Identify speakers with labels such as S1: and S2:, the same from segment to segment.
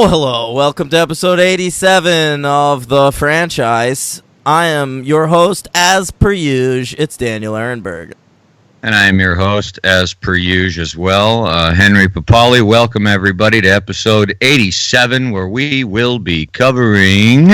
S1: Hello. Welcome to episode 87 of the franchise. I am your host, as per usual. It's Daniel Ehrenberg.
S2: And I am your host, as per usual as well, Henry Papali. Welcome, everybody, to episode 87, where we will be covering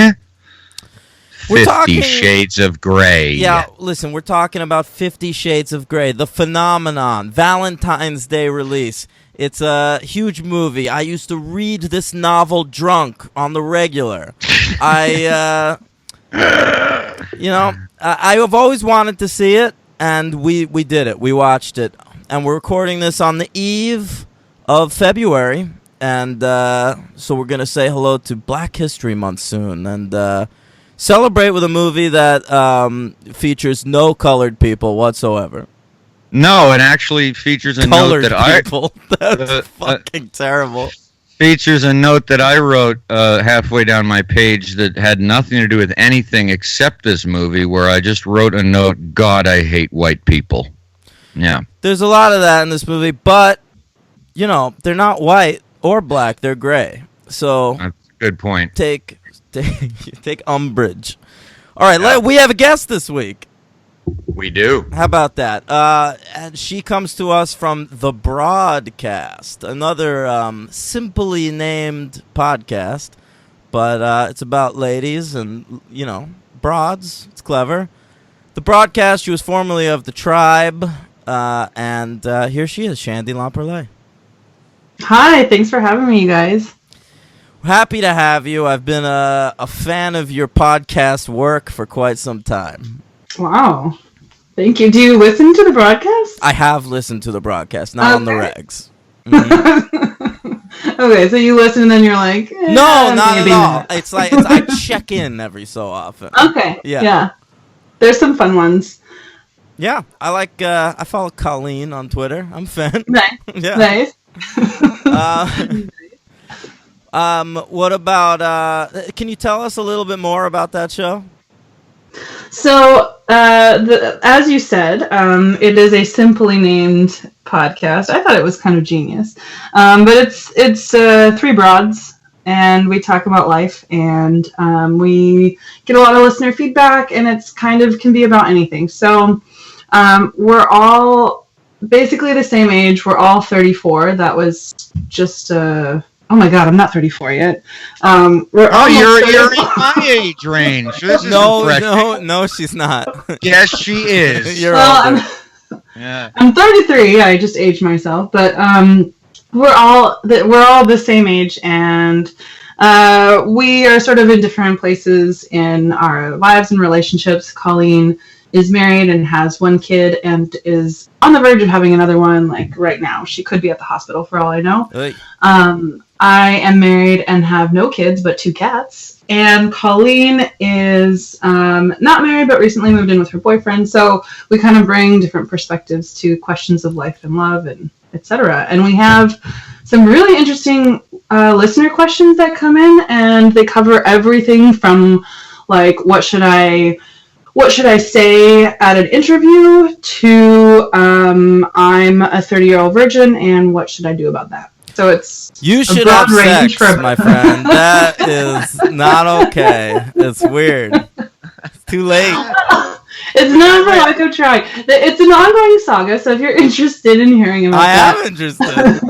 S2: 50 Shades of Grey.
S1: Yeah, listen, we're talking about 50 Shades of Grey, the phenomenon, Valentine's Day release. It's a huge movie. I used to read this novel drunk on the regular. I have always wanted to see it, and we did it. We watched it, and we're recording this on the eve of February, and so we're going to say hello to Black History Month soon, and celebrate with a movie that features no colored people whatsoever.
S2: No, it actually features a note that
S1: people. That's fucking terrible.
S2: Features a note that I wrote halfway down my page that had nothing to do with anything except this movie, where I just wrote a note, God, I hate white people. Yeah.
S1: There's a lot of that in this movie, but, you know, they're not white or black, they're gray. So
S2: that's a good point.
S1: Take umbrage. All right, we have a guest this week.
S2: We do.
S1: How about that? And she comes to us from The Broadcast, another simply named podcast, but it's about ladies and, you know, broads. It's clever. The Broadcast, she was formerly of The Tribe, and here she is, Shandy.
S3: Hi, thanks for having me, you guys.
S1: Happy to have you. I've been a fan of your podcast work for quite some time.
S3: Wow. Thank you. Do you listen to The Broadcast?
S1: I have listened to The Broadcast, not on the regs.
S3: Mm-hmm. Okay, so you listen and then you're like,
S1: no, not at all. It's like I check in every so often.
S3: Okay. Yeah. There's some fun ones.
S1: Yeah, I follow Colleen on Twitter. I'm a fan.
S3: Nice.
S1: Yeah.
S3: Nice.
S1: What about, can you tell us a little bit more about that show?
S3: So, as you said, it is a simply named podcast. I thought it was kind of genius. But it's three broads, and we talk about life, and we get a lot of listener feedback, and it's kind of can be about anything. So, we're all basically the same age. We're all 34. That was just oh my God, I'm not 34 yet.
S2: You're in my age range. This
S1: no, she's not.
S2: Yes, she is.
S1: You're older.
S3: I'm 33. I just aged myself, but we're all the same age, and we are sort of in different places in our lives and relationships. Colleen is married and has one kid and is on the verge of having another one, like right now. She could be at the hospital for all I know.
S1: Hey.
S3: I am married and have no kids but two cats. And Colleen is not married but recently moved in with her boyfriend. So we kind of bring different perspectives to questions of life and love and etc. And we have some really interesting listener questions that come in, and they cover everything from like what should I say at an interview to I'm a 30-year-old virgin and what should I do about that? So
S1: you should have sex, my friend. That is not okay. It's weird. It's too late.
S3: It's not for lack of trying. It's an ongoing saga, so if you're interested in hearing about
S1: I am interested.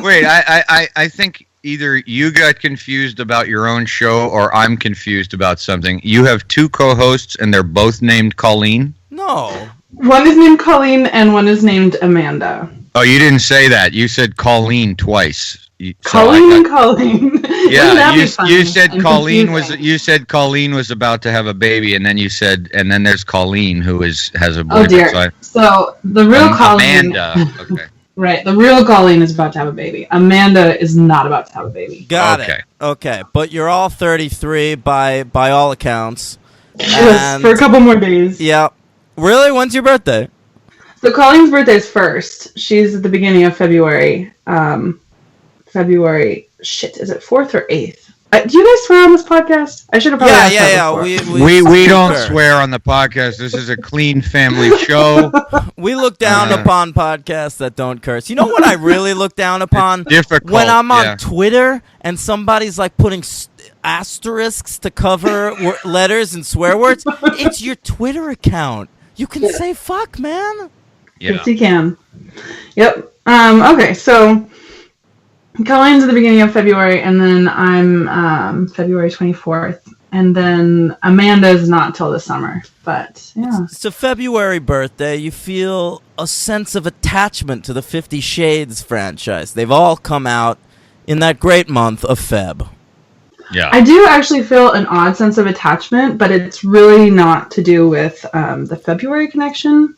S2: Wait, I think either you got confused about your own show or I'm confused about something. You have two co-hosts and they're both named Colleen?
S1: No.
S3: One is named Colleen and one is named Amanda.
S2: Oh, you didn't say that. You said Colleen twice.
S3: Colleen and Colleen.
S2: Yeah, you said Colleen was about to have a baby, and then you said, and then there's Colleen who has a boyfriend.
S3: Oh dear. So the real Colleen.
S2: Amanda. Okay.
S3: Right, the real Colleen is about to have a baby. Amanda is not about to have a baby.
S1: Got it. Okay, but you're all 33 by all accounts.
S3: Yes, for a couple more days.
S1: Yeah. Really? When's your birthday?
S3: So Colleen's birthday is first. She's at the beginning of February. Is it 4th or 8th? Do you guys swear on this podcast? I should have probably asked that before.
S2: We don't swear on the podcast. This is a clean family show.
S1: We look down upon podcasts that don't curse. You know what I really look down upon?
S2: Difficult.
S1: When I'm on Twitter and somebody's like putting asterisks to cover letters and swear words. It's your Twitter account. You can say fuck, man.
S2: Yeah.
S3: Yes, you can. Yep. Okay, so Colleen's at the beginning of February, and then I'm February 24th, and then Amanda's not till the summer. But yeah,
S1: it's a February birthday. You feel a sense of attachment to the 50 Shades franchise. They've all come out in that great month of Feb.
S2: Yeah,
S3: I do actually feel an odd sense of attachment, but it's really not to do with the February connection.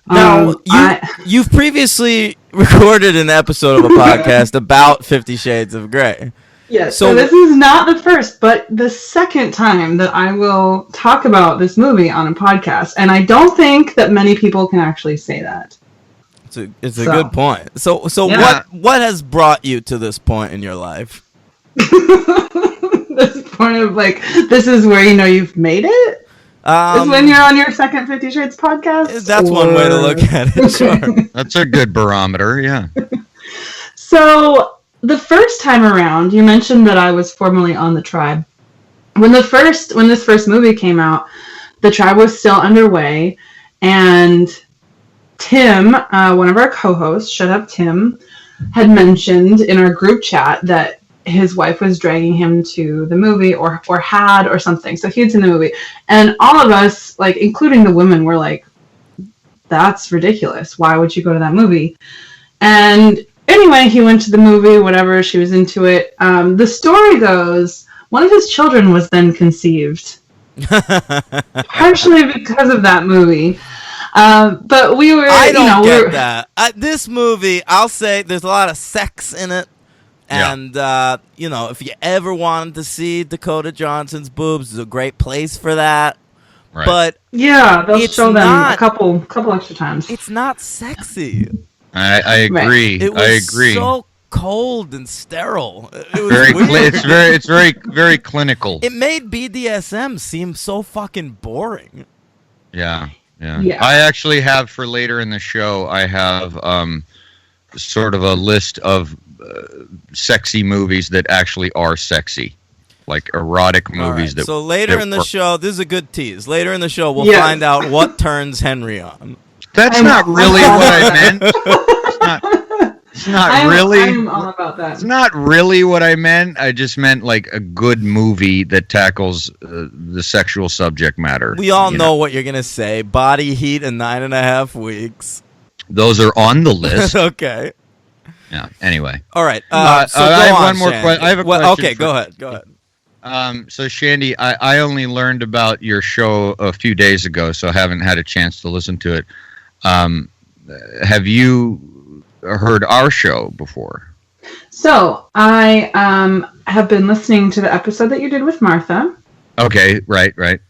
S1: Now, you've previously recorded an episode of a podcast about 50 Shades of Grey.
S3: Yes, so this is not the first, but the second time that I will talk about this movie on a podcast, and I don't think that many people can actually say that.
S1: It's a good point. So what has brought you to this point in your life?
S3: This point of this is where you know you've made it? Is when you're on your second 50 Shades podcast?
S1: That's one way to look at it, sure.
S2: That's a good barometer, yeah.
S3: So, the first time around, you mentioned that I was formerly on the Tribe. When this first movie came out, the Tribe was still underway, and Tim, one of our co-hosts, Shut Up Tim, had mentioned in our group chat that his wife was dragging him to the movie or something. So he'd seen the movie. And all of us, including the women, were like, that's ridiculous. Why would you go to that movie? And anyway, he went to the movie, whatever. She was into it. The story goes, one of his children was then conceived. Partially because of that movie. But we were,
S1: I don't get that. This movie, I'll say there's a lot of sex in it. And, if you ever wanted to see Dakota Johnson's boobs, it's a great place for that.
S2: Right.
S1: But
S3: yeah, they'll show them a couple extra times.
S1: It's not sexy.
S2: I agree.
S1: It was so cold and sterile. It was weird.
S2: It's very clinical.
S1: It made BDSM seem so fucking boring.
S2: Yeah. I actually have, for later in the show, I have sort of a list of sexy movies that actually are sexy, like erotic movies.
S1: So later in the show, this is a good tease. Later in the show, we'll find out what turns Henry on.
S2: That's not really what I meant. It's not really.
S3: I'm all about that.
S2: It's not really what I meant. I just meant like a good movie that tackles the sexual subject matter.
S1: We all know what you're gonna say. Body Heat in 9.5 weeks.
S2: Those are on the list.
S1: Okay.
S2: Yeah. Anyway.
S1: All right.
S2: So I have one more question. I have a question.
S1: Okay. Go ahead.
S2: So Shandy, I only learned about your show a few days ago, so I haven't had a chance to listen to it. Have you heard our show before?
S3: So I have been listening to the episode that you did with Martha.
S2: Okay. Right.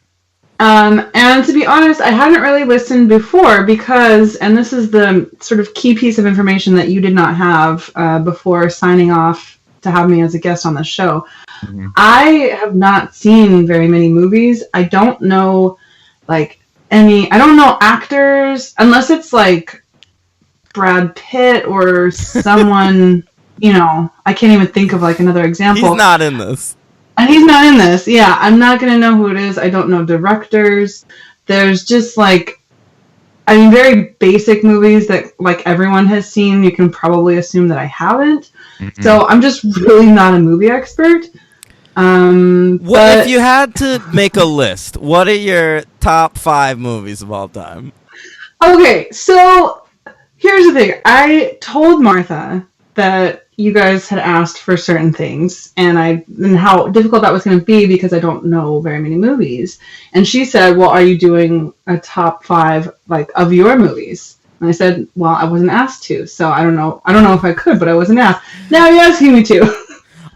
S3: And to be honest, I hadn't really listened before because, and this is the sort of key piece of information that you did not have before signing off to have me as a guest on the show. Mm-hmm. I have not seen very many movies. I don't know, I don't know actors, unless it's like Brad Pitt or someone, I can't even think of another example.
S1: He's not in this.
S3: And he's not in this. Yeah, I'm not going to know who it is. I don't know directors. There's just very basic movies that everyone has seen. You can probably assume that I haven't. Mm-hmm. So I'm just really not a movie expert.
S1: What if you had to make a list? What are your top 5 movies of all time?
S3: Okay, so here's the thing. I told Martha that you guys had asked for certain things and how difficult that was going to be because I don't know very many movies. And she said, well, are you doing a top 5 of your movies? And I said, well, I wasn't asked to, so I don't know if I could, but I wasn't asked. Now you're asking me to.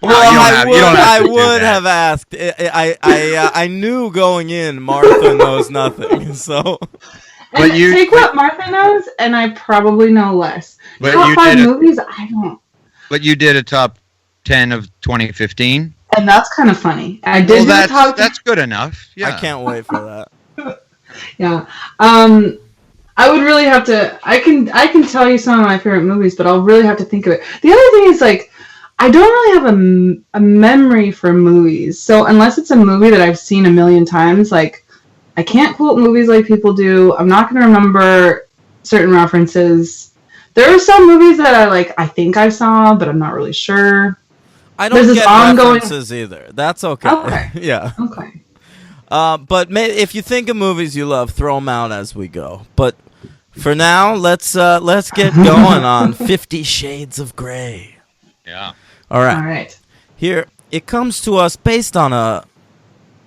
S1: I would have asked. I knew going in Martha knows nothing, so.
S3: And take what Martha knows, and I probably know less.
S2: But
S3: top 5 movies, I don't.
S2: But you did a top 10 of 2015?
S3: and that's kind of funny. I did
S2: that's good enough. Yeah.
S1: I can't wait for that.
S3: Yeah. I would really have to. I can tell you some of my favorite movies, but I'll really have to think of it. The other thing is like, I don't really have a memory for movies. So unless it's a movie that I've seen a million times, like I can't quote movies like people do. I'm not going to remember certain references. There are some movies that I think I saw, but I'm not really sure.
S1: I don't get references either. That's okay.
S3: Okay.
S1: Yeah.
S3: Okay.
S1: But if you think of movies you love, throw them out as we go. But for now, let's get going on 50 Shades of Grey.
S2: Yeah.
S1: All right.
S3: All right.
S1: Here, it comes to us based on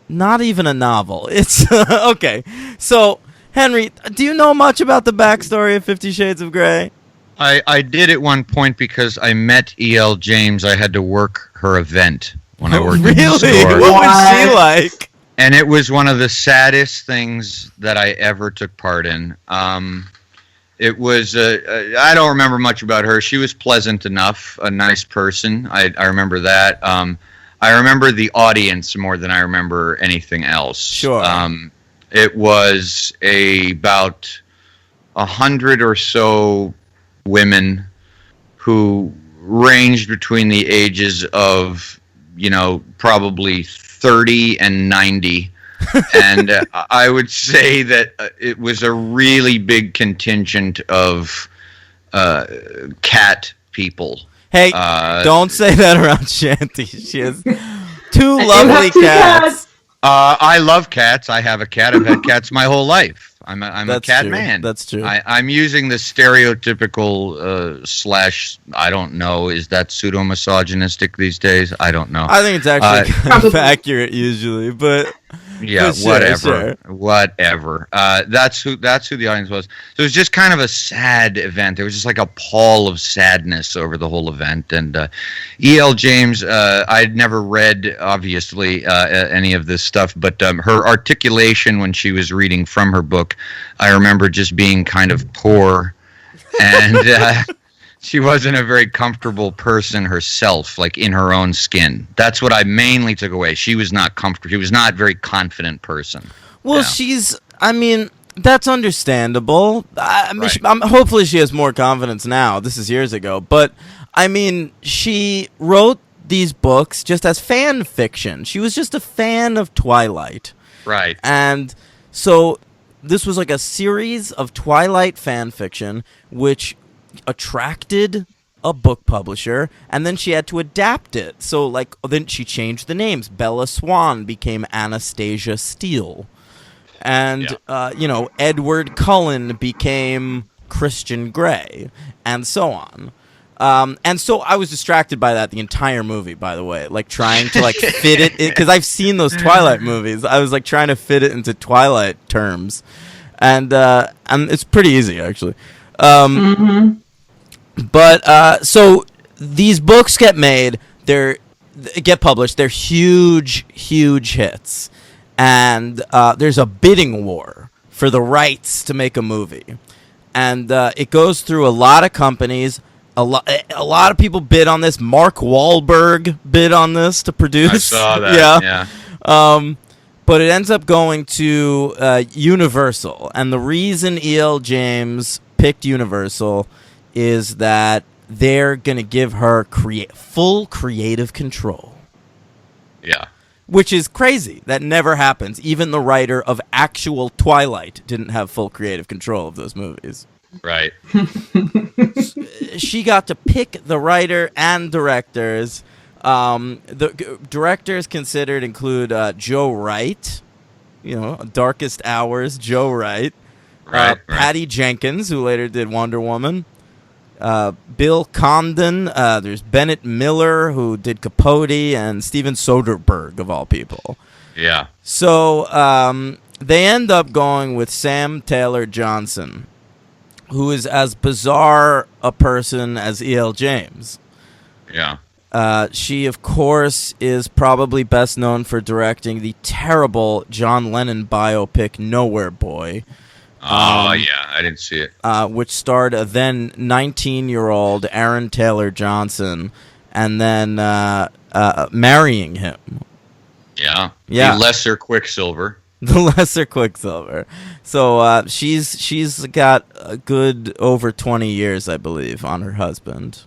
S1: not even a novel. It's, okay. So, Henry, do you know much about the backstory of 50 Shades of Grey?
S2: I did at one point because I met E.L. James. I had to work her event when I worked
S1: really?
S2: in the store.
S1: What was she like?
S2: And it was one of the saddest things that I ever took part in. It was, I don't remember much about her. She was pleasant enough, a nice person. I remember that. I remember the audience more than I remember anything else.
S1: Sure.
S2: It was about 100 or so women who ranged between the ages of, probably 30 and 90. And I would say that it was a really big contingent of cat people.
S1: Hey, don't say that around Shandy. She has two lovely cats.
S2: I love cats. I have a cat. I've had cats my whole life. I'm a cat man.
S1: That's true.
S2: I'm using the stereotypical / I don't know. Is that pseudo-misogynistic these days? I don't know.
S1: I think it's actually kind of accurate usually, but
S2: yeah,
S1: sure,
S2: whatever.
S1: Sure.
S2: Whatever. That's who the audience was. So it was just kind of a sad event. There was just like a pall of sadness over the whole event. And E.L. James, I'd never read, obviously, any of this stuff, but her articulation when she was reading from her book, I remember just being kind of poor. And she wasn't a very comfortable person herself, like in her own skin. That's what I mainly took away. She was not comfortable. She was not a very confident person.
S1: Well, that's understandable.
S2: Right.
S1: Hopefully she has more confidence now. This is years ago. But, she wrote these books just as fan fiction. She was just a fan of Twilight.
S2: Right.
S1: And so this was like a series of Twilight fan fiction, which attracted a book publisher, and then she had to adapt it. So, then she changed the names. Bella Swan became Anastasia Steele. And, Edward Cullen became Christian Grey, and so on. And so I was distracted by that the entire movie, by the way, trying to fit it in, because I've seen those Twilight movies. I was trying to fit it into Twilight terms, and it's pretty easy actually. But so these books get made, get published. They're huge hits, and there's a bidding war for the rights to make a movie, and it goes through a lot of companies. A lot of people bid on this. Mark Wahlberg bid on this to produce.
S2: I saw that. Yeah.
S1: But it ends up going to Universal, and the reason E.L. James picked Universal is that they're going to give her full creative control.
S2: Yeah.
S1: Which is crazy. That never happens. Even the writer of actual Twilight didn't have full creative control of those movies.
S2: Right.
S1: She got to pick the writer and directors. The directors considered include Joe Wright, Darkest Hours, Joe Wright.
S2: Right.
S1: Patty Jenkins, who later did Wonder Woman. Bill Condon. There's Bennett Miller, who did Capote, and Steven Soderbergh, of all people.
S2: Yeah.
S1: So they end up going with Sam Taylor Johnson, who is as bizarre a person as E.L. James.
S2: Yeah.
S1: She, of course, is probably best known for directing the terrible John Lennon biopic Nowhere Boy.
S2: Oh, yeah, I didn't see it.
S1: Which starred a then 19-year-old Aaron Taylor Johnson, and then marrying him.
S2: Yeah.
S1: Yeah.
S2: The lesser Quicksilver.
S1: The lesser Quicksilver. So she's got a good over 20 years, I believe, on her husband,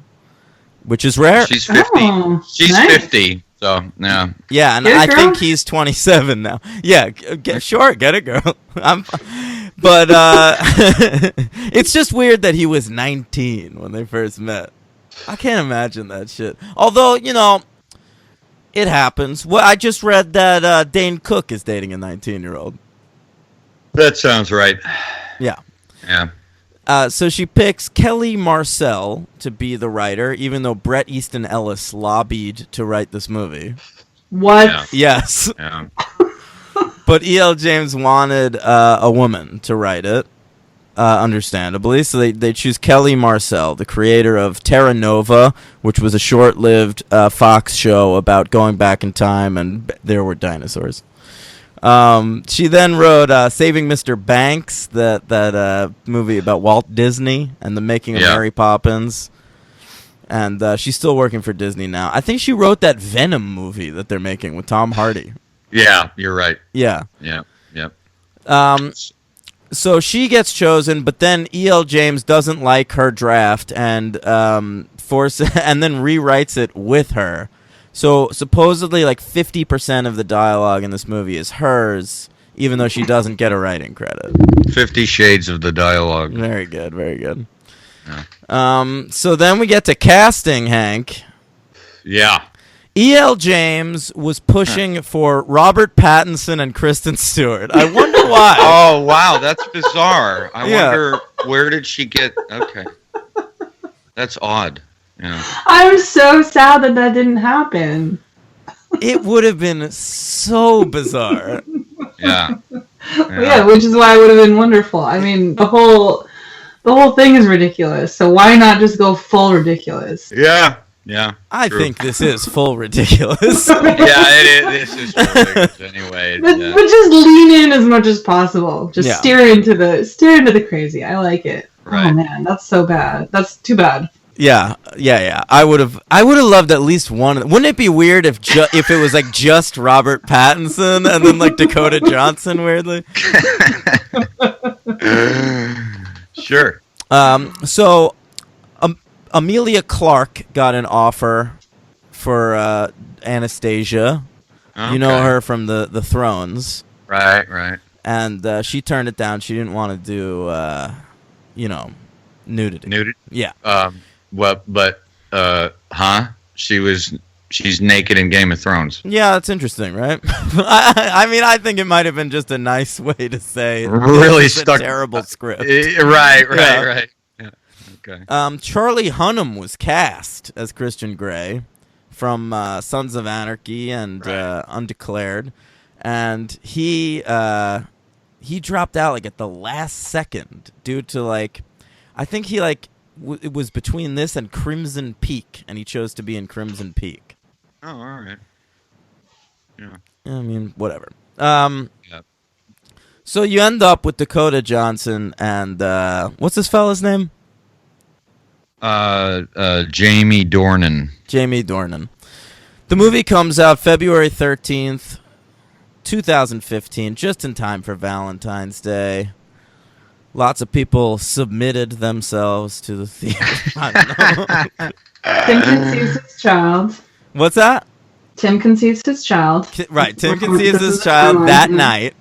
S1: which is rare.
S2: She's 50.
S3: Oh,
S2: She's
S3: nice.
S2: 50. So, yeah.
S1: Yeah, and I think he's 27 now. Yeah, sure, get it, girl. But it's just weird that he was 19 when they first met. I can't imagine that shit. Although, it happens. Well, I just read that Dane Cook is dating a 19-year-old.
S2: That sounds right.
S1: Yeah.
S2: Yeah.
S1: So she picks Kelly Marcel to be the writer, even though Bret Easton Ellis lobbied to write this movie.
S3: What?
S2: Yeah.
S1: Yes.
S2: Yeah.
S1: But E.L. James wanted a woman to write it, understandably. So they choose Kelly Marcel, the creator of Terra Nova, which was a short-lived Fox show about going back in time, and there were dinosaurs. She then wrote Saving Mr. Banks, that movie about Walt Disney and the making of Mary Poppins. And she's still working for Disney now. I think she wrote that Venom movie that they're making with Tom Hardy.
S2: Yeah, you're right.
S1: Yeah.
S2: Yeah.
S1: So she gets chosen, but then E.L. James doesn't like her draft and and then rewrites it with her. So supposedly, like 50% of the dialogue in this movie is hers, even though she doesn't get a writing credit.
S2: 50 Shades of the dialogue.
S1: Very good, very good.
S2: Yeah.
S1: So then we get to casting, Hank.
S2: Yeah.
S1: E.L. James was pushing for Robert Pattinson and Kristen Stewart. I wonder why.
S2: Oh, wow, that's bizarre. I wonder, where did she get... Okay. That's odd. Yeah.
S3: I'm so sad that didn't happen.
S1: It would have been so bizarre.
S2: Yeah.
S3: Yeah, which is why it would have been wonderful. I mean, the whole thing is ridiculous. So why not just go full ridiculous?
S2: Yeah. Yeah.
S1: I
S2: true.
S1: think this is full ridiculous.
S2: Yeah, it is. This is ridiculous anyway.
S3: But just lean in as much as possible. Just steer into the crazy. I like it.
S2: Right.
S3: Oh man, that's so bad. That's too bad.
S1: Yeah. I would have loved at least one. Wouldn't it be weird if it was like just Robert Pattinson and then like Dakota Johnson weirdly?
S2: Sure.
S1: So Amelia Clark got an offer for Anastasia.
S2: Okay.
S1: You know her from the Thrones.
S2: Right.
S1: And she turned it down. She didn't want to do, nudity.
S2: Nudity?
S1: Yeah.
S2: She's naked in Game of Thrones.
S1: Yeah, that's interesting, right? I mean, I think it might have been just a nice way to say
S2: really
S1: it's
S2: stuck.
S1: A terrible script.
S2: Right. Yeah, okay.
S1: Charlie Hunnam was cast as Christian Grey from Sons of Anarchy and Undeclared, and he dropped out like at the last second due to I think he it was between this and Crimson Peak, and he chose to be in Crimson Peak.
S2: Oh, all right. Yeah.
S1: I mean, whatever. So you end up with Dakota Johnson and what's this fella's name?
S2: Jamie Dornan.
S1: Jamie Dornan. The movie comes out February 13th, 2015, just in time for Valentine's Day. Lots of people submitted themselves to the theater. I don't know.
S3: Tim conceives his child.
S1: What's that?
S3: Tim conceives his child.
S1: Right, Tim conceives his child that night.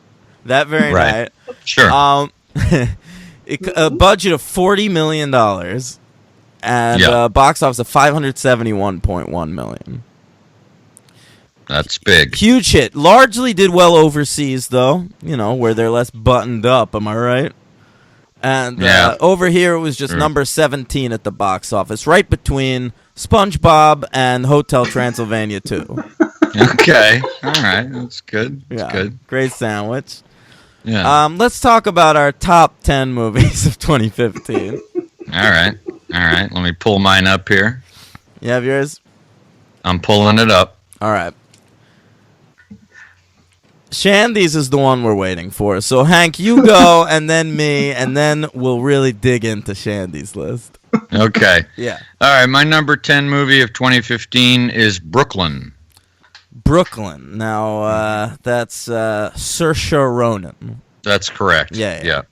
S1: That very night.
S2: Sure.
S1: A budget of $40 million and box office of $571.1 million.
S2: That's big.
S1: Huge hit. Largely did well overseas, though, where they're less buttoned up, am I right? And over here, it was just number 17 at the box office, right between SpongeBob and Hotel Transylvania 2.
S2: Okay. All right. That's good. That's good.
S1: Great sandwich.
S2: Yeah.
S1: Let's talk about our top 10 movies of 2015.
S2: All right. Let me pull mine up here.
S1: You have yours?
S2: I'm pulling it up.
S1: All right. Shandy's is the one we're waiting for. So, Hank, you go, and then me, and then we'll really dig into Shandy's list.
S2: Okay.
S1: Yeah.
S2: All right. My number 10 movie of 2015 is Brooklyn.
S1: Brooklyn. Now, that's Saoirse Ronan.
S2: That's correct.
S1: Yeah.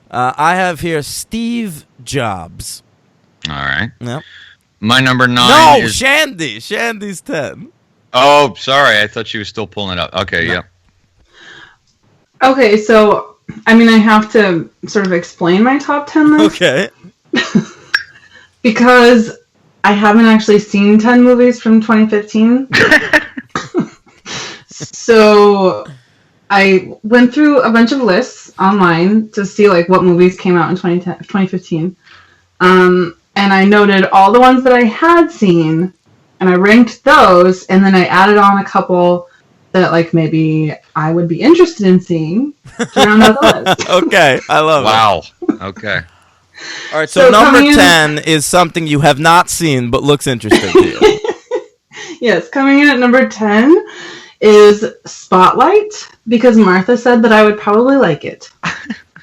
S1: I have here Steve Jobs.
S2: All right.
S1: Yep.
S2: My number 9
S1: No,
S2: is...
S1: Shandy. Shandy's 10.
S2: Oh, sorry. I thought she was still pulling it up. Okay,
S1: No.
S2: yeah.
S3: Okay, so I mean, I have to sort of explain my top 10 list.
S1: Okay.
S3: Because I haven't actually seen 10 movies from 2015. So I went through a bunch of lists online to see like what movies came out in 2015. And I noted all the ones that I had seen, and I ranked those, and then I added on a couple that like maybe I would be interested in seeing to round out the list.
S1: Okay, I love it.
S2: Wow. Okay.
S1: All right, so number
S3: coming in-
S1: 10 is something you have not seen but looks interesting to you.
S3: Yes, coming in at number 10 is Spotlight, because Martha said that I would probably like it.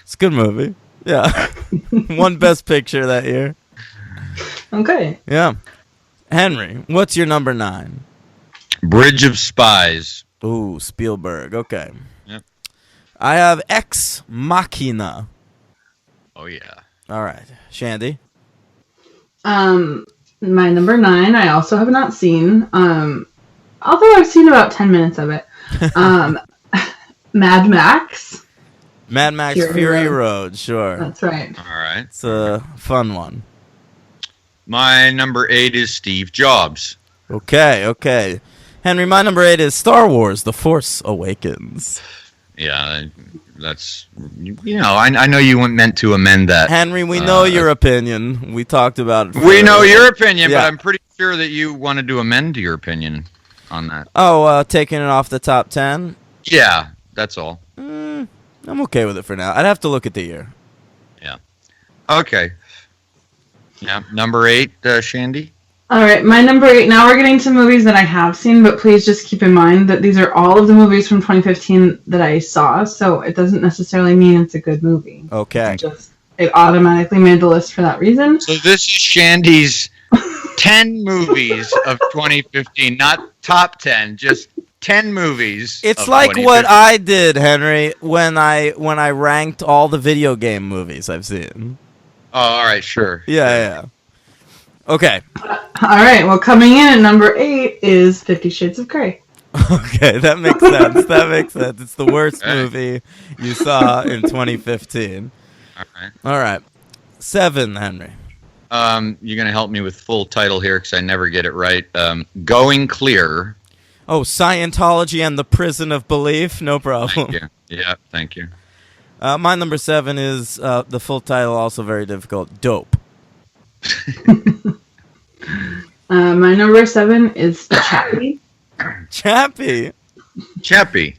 S1: It's a good movie. Yeah. One Best Picture that year.
S3: Okay.
S1: Yeah. Henry, what's your number 9?
S2: Bridge of Spies.
S1: Ooh, Spielberg. Okay.
S2: Yep.
S1: I have Ex Machina.
S2: Oh, yeah.
S1: All right. Shandy?
S3: My number 9, I also have not seen, although I've seen about 10 minutes of it. Mad Max.
S1: Mad Max Fury Road, sure.
S3: That's right.
S2: All right.
S1: It's a fun one.
S2: My number 8 is Steve Jobs.
S1: Okay. Henry, my number 8 is Star Wars: The Force Awakens.
S2: Yeah, that's... You know, I know you weren't meant to amend that.
S1: Henry, we know your opinion. We talked about it.
S2: We know your opinion,
S1: Yeah.
S2: but I'm pretty sure that you wanted to amend your opinion on that.
S1: Oh, taking it off the top 10?
S2: Yeah, that's all.
S1: I'm okay with it for now. I'd have to look at the year.
S2: Yeah. Okay. Yeah, number 8, Shandy?
S3: All right, my number 8. Now we're getting to movies that I have seen, but please just keep in mind that these are all of the movies from 2015 that I saw, so it doesn't necessarily mean it's a good movie.
S1: Okay.
S3: It automatically made the list for that reason.
S2: So this is Shandy's 10 movies of 2015, not top 10, just 10 movies.
S1: It's
S2: of
S1: like what
S2: 2015.
S1: I did, Henry, when I ranked all the video game movies I've seen.
S2: Oh, all right, sure.
S1: Yeah. Okay.
S3: All right, well, coming in at number 8 is 50 Shades of Grey.
S1: Okay, that makes sense. It's the worst movie you saw in 2015. All right. 7, Henry.
S2: You're going to help me with full title here because I never get it right. Going Clear.
S1: Oh, Scientology and the Prison of Belief. No problem.
S2: Thank you. Yeah, thank you.
S1: My number 7 is the full title, also very difficult. Dope.
S3: My number 7 is Chappie.
S1: Chappie.
S2: Chappie.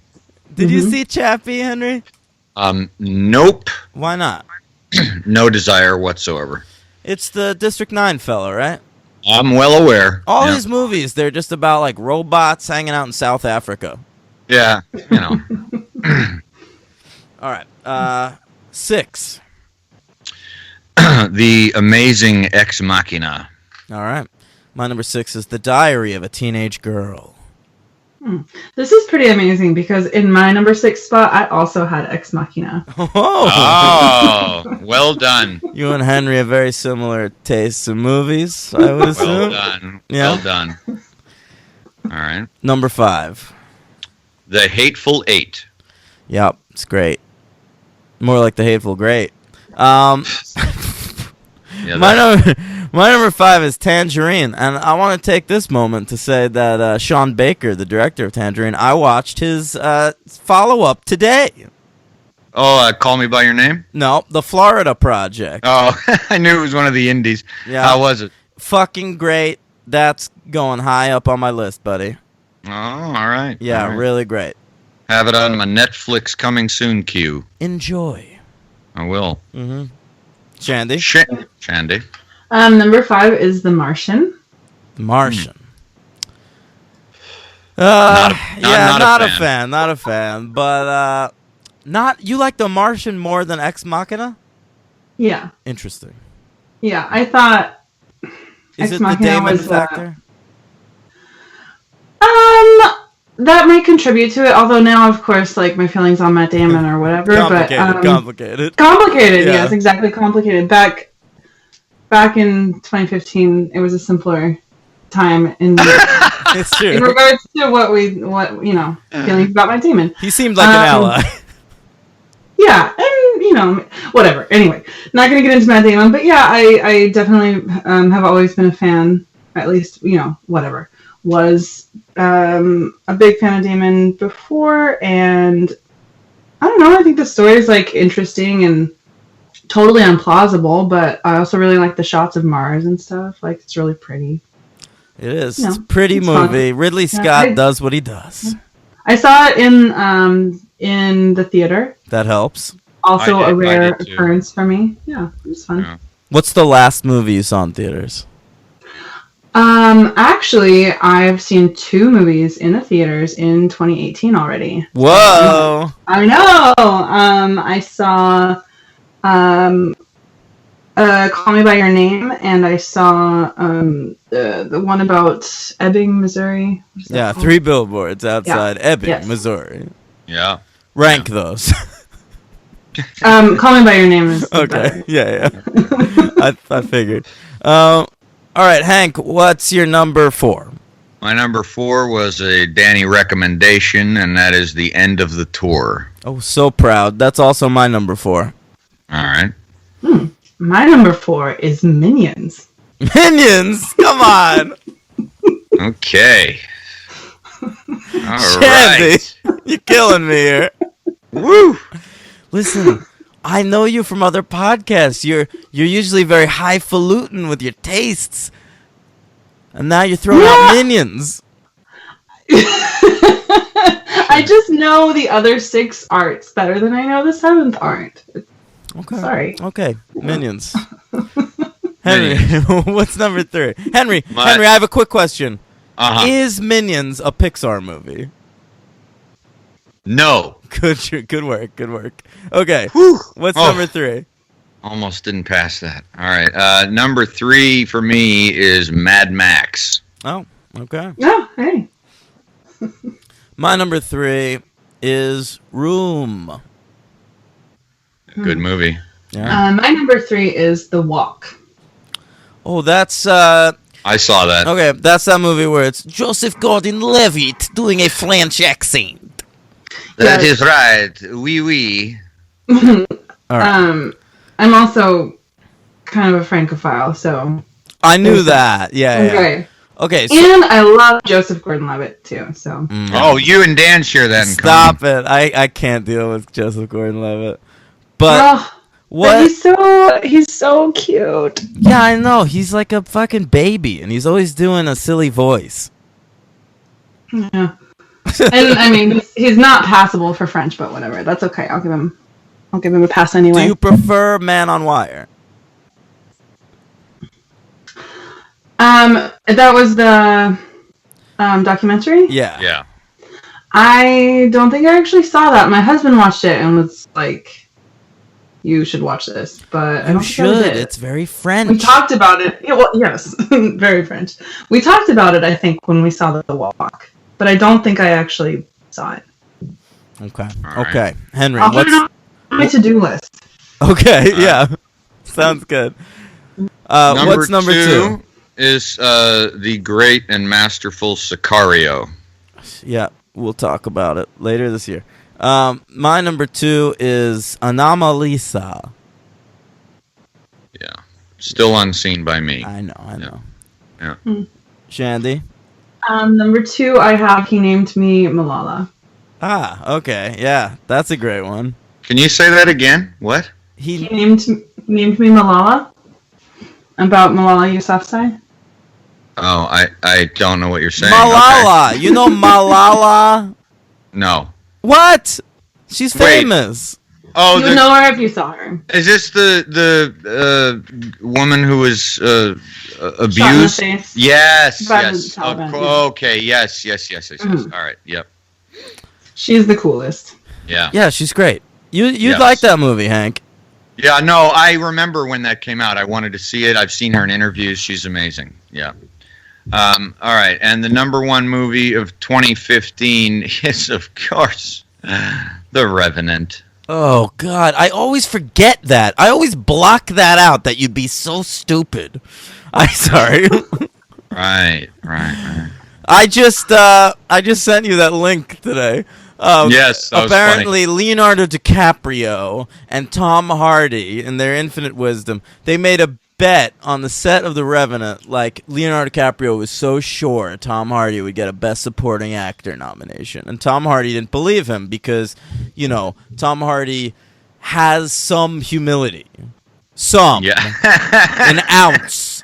S1: Did you see Chappie, Henry?
S2: Nope.
S1: Why not?
S2: No desire whatsoever.
S1: It's the District 9 fella, right?
S2: I'm well aware.
S1: All these movies, they're just about like robots hanging out in South Africa.
S2: Yeah, you know.
S1: All right. 6.
S2: The Amazing Ex Machina.
S1: All right. My number 6 is The Diary of a Teenage Girl.
S3: This is pretty amazing because in my number 6 spot, I also had Ex Machina.
S2: Oh, well done.
S1: You and Henry have very similar tastes in movies, I would assume.
S2: Well done.
S1: Yeah.
S2: Well done. All right.
S1: Number 5.
S2: The Hateful Eight.
S1: Yep, it's great. More like The Hateful Great.
S2: Yeah,
S1: My number 5 is Tangerine, and I want to take this moment to say that Sean Baker, the director of Tangerine, I watched his follow-up today.
S2: Oh, Call Me By Your Name?
S1: No, The Florida Project.
S2: Oh, I knew it was one of the indies.
S1: Yeah.
S2: How was it?
S1: Fucking great. That's going high up on my list, buddy.
S2: Oh, all right.
S1: Yeah,
S2: all right.
S1: really great.
S2: Have it on my Netflix coming soon queue.
S1: Enjoy.
S2: I will.
S1: Mm-hmm. Shandy?
S2: Shandy.
S3: Number 5 is The Martian.
S1: The Martian.
S2: Not
S1: a fan. But you like The Martian more than Ex Machina?
S3: Yeah.
S1: Interesting.
S3: Yeah, I thought
S1: Is
S3: Ex
S1: it the
S3: Machina
S1: Damon
S3: was
S1: factor?
S3: that might contribute to it. Although now, of course, like my feelings on Matt Damon or whatever.
S1: Complicated.
S3: Complicated.
S1: Yeah.
S3: Yes, exactly. Complicated. Back in 2015, it was a simpler time in
S1: It's true.
S3: in regards to what feelings about Matt Damon.
S1: He seemed like an ally.
S3: Yeah, and whatever. Anyway, not gonna get into Matt Damon, but yeah, I definitely have always been a fan. At least whatever. Was a big fan of Damon before, and I don't know. I think the story is like interesting and totally unplausible, but I also really like the shots of Mars and stuff. Like it's really pretty.
S1: It is. It's a pretty movie.
S3: Fun.
S1: Ridley Scott does what he does.
S3: I saw it in the theater.
S1: That helps.
S3: Also a rare occurrence for me. Yeah, it was fun. Yeah.
S1: What's the last movie you saw in theaters?
S3: Actually, I've seen 2 movies in the theaters in 2018 already.
S1: Whoa!
S3: I know. I saw Call Me by Your Name, and I saw the one about Ebbing, Missouri.
S1: Yeah, 3 billboards outside Ebbing, Missouri.
S2: Yeah.
S1: Rank those.
S3: Call Me by Your Name is
S1: okay.
S3: Better.
S1: Yeah. I figured. All right, Hank, what's your number 4?
S2: My number 4 was a Danny recommendation, and that is The End of the Tour.
S1: Oh, so proud. That's also my number 4.
S2: All right.
S3: My number 4 is Minions.
S1: Minions? Come on.
S2: Okay. All
S1: Shandy,
S2: right.
S1: you're killing me here.
S2: Woo!
S1: Listen, I know you from other podcasts. You're usually very highfalutin with your tastes. And now you're throwing out Minions.
S3: I just know the other 6 arts better than I know the 7th art.
S1: Okay.
S3: Sorry.
S1: Okay, Minions. Henry, what's number 3? Henry, I have a quick question. Is Minions a Pixar movie?
S2: No.
S1: Good work. Okay.
S2: Whew.
S1: What's number 3?
S2: Almost didn't pass that. All right. Number 3 for me is Mad Max.
S1: Oh, okay.
S3: Oh, hey.
S1: My number 3 is Room.
S2: Good movie.
S1: Yeah.
S3: My number 3 is The Walk.
S1: Oh, that's
S2: I saw that.
S1: okay. That's that movie where it's Joseph Gordon-Levitt doing a French accent.
S2: That is right. Oui.
S1: All right.
S3: I'm also kind of a Francophile, so
S1: I knew that. Yeah. Okay. So,
S3: and I love Joseph Gordon-Levitt too. So.
S2: Oh, you and Dan share that in
S1: stop
S2: common.
S1: it! I can't deal with Joseph Gordon-Levitt. But what?
S3: But he's so cute.
S1: Yeah, I know. He's like a fucking baby, and he's always doing a silly voice.
S3: Yeah. And I mean, he's not passable for French, but whatever. That's okay. I'll give him a pass anyway.
S1: Do you prefer Man on Wire?
S3: That was the documentary?
S1: Yeah.
S3: I don't think I actually saw that. My husband watched it and was like, "You should watch this," but I don't think I did.
S1: It's very French.
S3: We talked about it. Yeah, well, yes, very French. We talked about it, I think, when we saw The Walk, but I don't think I actually saw it.
S1: Okay.
S2: Right.
S1: Okay. Henry,
S3: I'll put it on my to-do list.
S1: Okay, yeah. Sounds good. What's number 2?
S2: Is the great and masterful Sicario.
S1: Yeah, we'll talk about it later this year. My number 2 is Anomalisa.
S2: Yeah. Still unseen by me.
S1: I know.
S2: Yeah.
S1: Shandy?
S3: Number 2, I have He Named Me Malala.
S1: Ah, okay. Yeah, that's a great one.
S2: Can you say that again? What?
S3: He named me Malala. About Malala Yousafzai.
S2: Oh, I don't know what you're saying.
S1: Malala!
S2: Okay.
S1: You know Malala?
S2: No.
S1: What? She's famous.
S2: Oh,
S3: you would know her if you saw her.
S2: Is this the woman who was abused?
S3: Shot in the face.
S2: Yes.
S3: Taliban,
S2: Okay. Yes.
S3: Mm-hmm.
S2: All right. Yep.
S3: She's the coolest.
S2: Yeah.
S1: Yeah, she's great. You'd
S2: Yes.
S1: like that movie, Hank.
S2: Yeah, no, I remember when that came out. I wanted to see it. I've seen her in interviews. She's amazing. Yeah. All right, and the number one movie of 2015 is, of course, The Revenant.
S1: Oh, God. I always forget that. I always block that out, that you'd be so stupid. I'm sorry.
S2: Right.
S1: I just sent you that link today.
S2: Yes, that was
S1: apparently
S2: funny.
S1: Leonardo DiCaprio and Tom Hardy, in their infinite wisdom, they made a bet on the set of The Revenant. Like, Leonardo DiCaprio was so sure Tom Hardy would get a Best Supporting Actor nomination, and Tom Hardy didn't believe him because, you know, Tom Hardy has some humility, an ounce.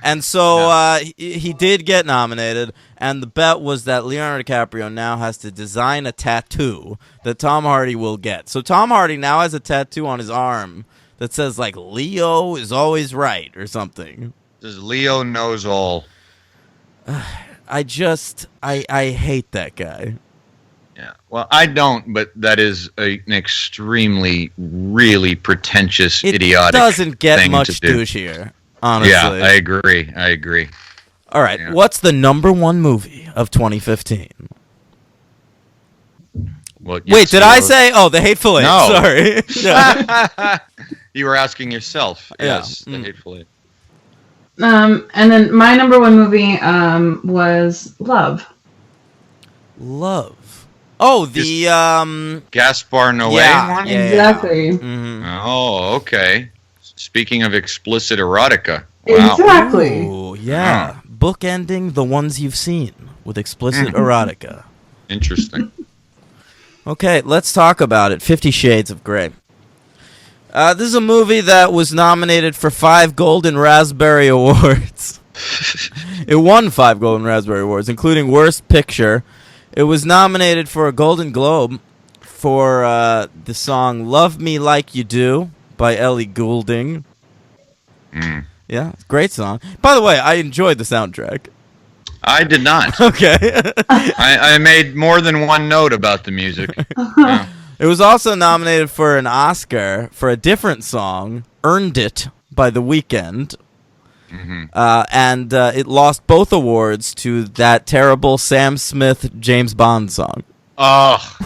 S1: And so he did get nominated, and the bet was that Leonardo DiCaprio now has to design a tattoo that Tom Hardy will get. So Tom Hardy now has a tattoo on his arm that says, like, Leo is always right or something.
S2: Says Leo knows all.
S1: I hate that guy.
S2: Yeah. Well, I don't, but that is an extremely, really pretentious, idiotic
S1: It doesn't get
S2: thing
S1: much
S2: to do.
S1: douchier. Honestly.
S2: Yeah, I agree.
S1: All right,
S2: Yeah.
S1: What's the number one movie of 2015?
S2: Well,
S1: Wait, did I say? Oh, The Hateful Eight.
S2: No.
S1: Sorry. Yeah.
S2: You were asking yourself.
S1: Yeah.
S2: Yes, The Hateful Eight.
S3: And then my number one movie was Love.
S1: Love. Oh, the
S2: Gaspar Noé one?
S1: Yeah.
S3: Exactly.
S1: Mm-hmm.
S2: Oh, okay. Speaking of explicit erotica. Wow.
S3: Exactly.
S1: Ooh, yeah. Bookending the ones you've seen with explicit erotica.
S2: Interesting.
S1: Okay, let's talk about it. 50 Shades of Grey. This is a movie that was nominated for 5 Golden Raspberry Awards. It won 5 Golden Raspberry Awards, including Worst Picture. It was nominated for a Golden Globe for the song Love Me Like You Do by Ellie Goulding. Yeah, great song. By the way, I enjoyed the soundtrack.
S2: I did not.
S1: Okay.
S2: I made more than one note about the music. Yeah.
S1: It was also nominated for an Oscar for a different song, Earned It by The Weeknd. And it lost both awards to that terrible Sam Smith James Bond song.
S2: Oh.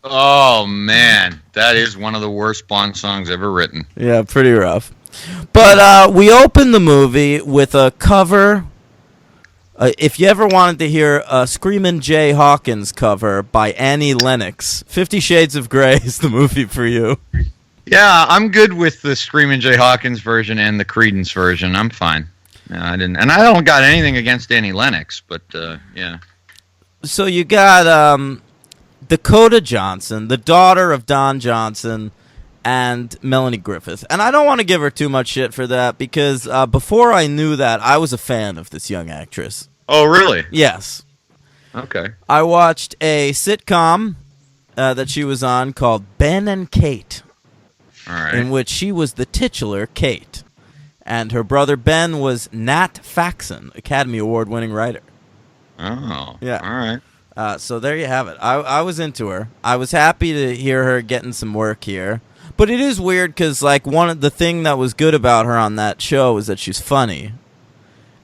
S2: Oh, man. That is one of the worst Bond songs ever written.
S1: Yeah, pretty rough. But we opened the movie with a cover. If you ever wanted to hear a Screamin' Jay Hawkins cover by Annie Lennox, 50 Shades of Grey is the movie for you.
S2: Yeah, I'm good with the Screamin' Jay Hawkins version and the Creedence version. I'm fine. Yeah, I don't got anything against Annie Lennox, but yeah.
S1: So you got Dakota Johnson, the daughter of Don Johnson, and Melanie Griffith. And I don't want to give her too much shit for that because before I knew that, I was a fan of this young actress.
S2: Oh, really?
S1: Yes.
S2: Okay.
S1: I watched a sitcom that she was on called Ben and Kate,
S2: All right.
S1: in which she was the titular Kate. And her brother Ben was Nat Faxon, Academy Award-winning writer.
S2: Oh,
S1: Yeah.
S2: All right.
S1: So there you have it. I was into her. I was happy to hear her getting some work here. But it is weird because, like, one of the thing that was good about her on that show is that she's funny.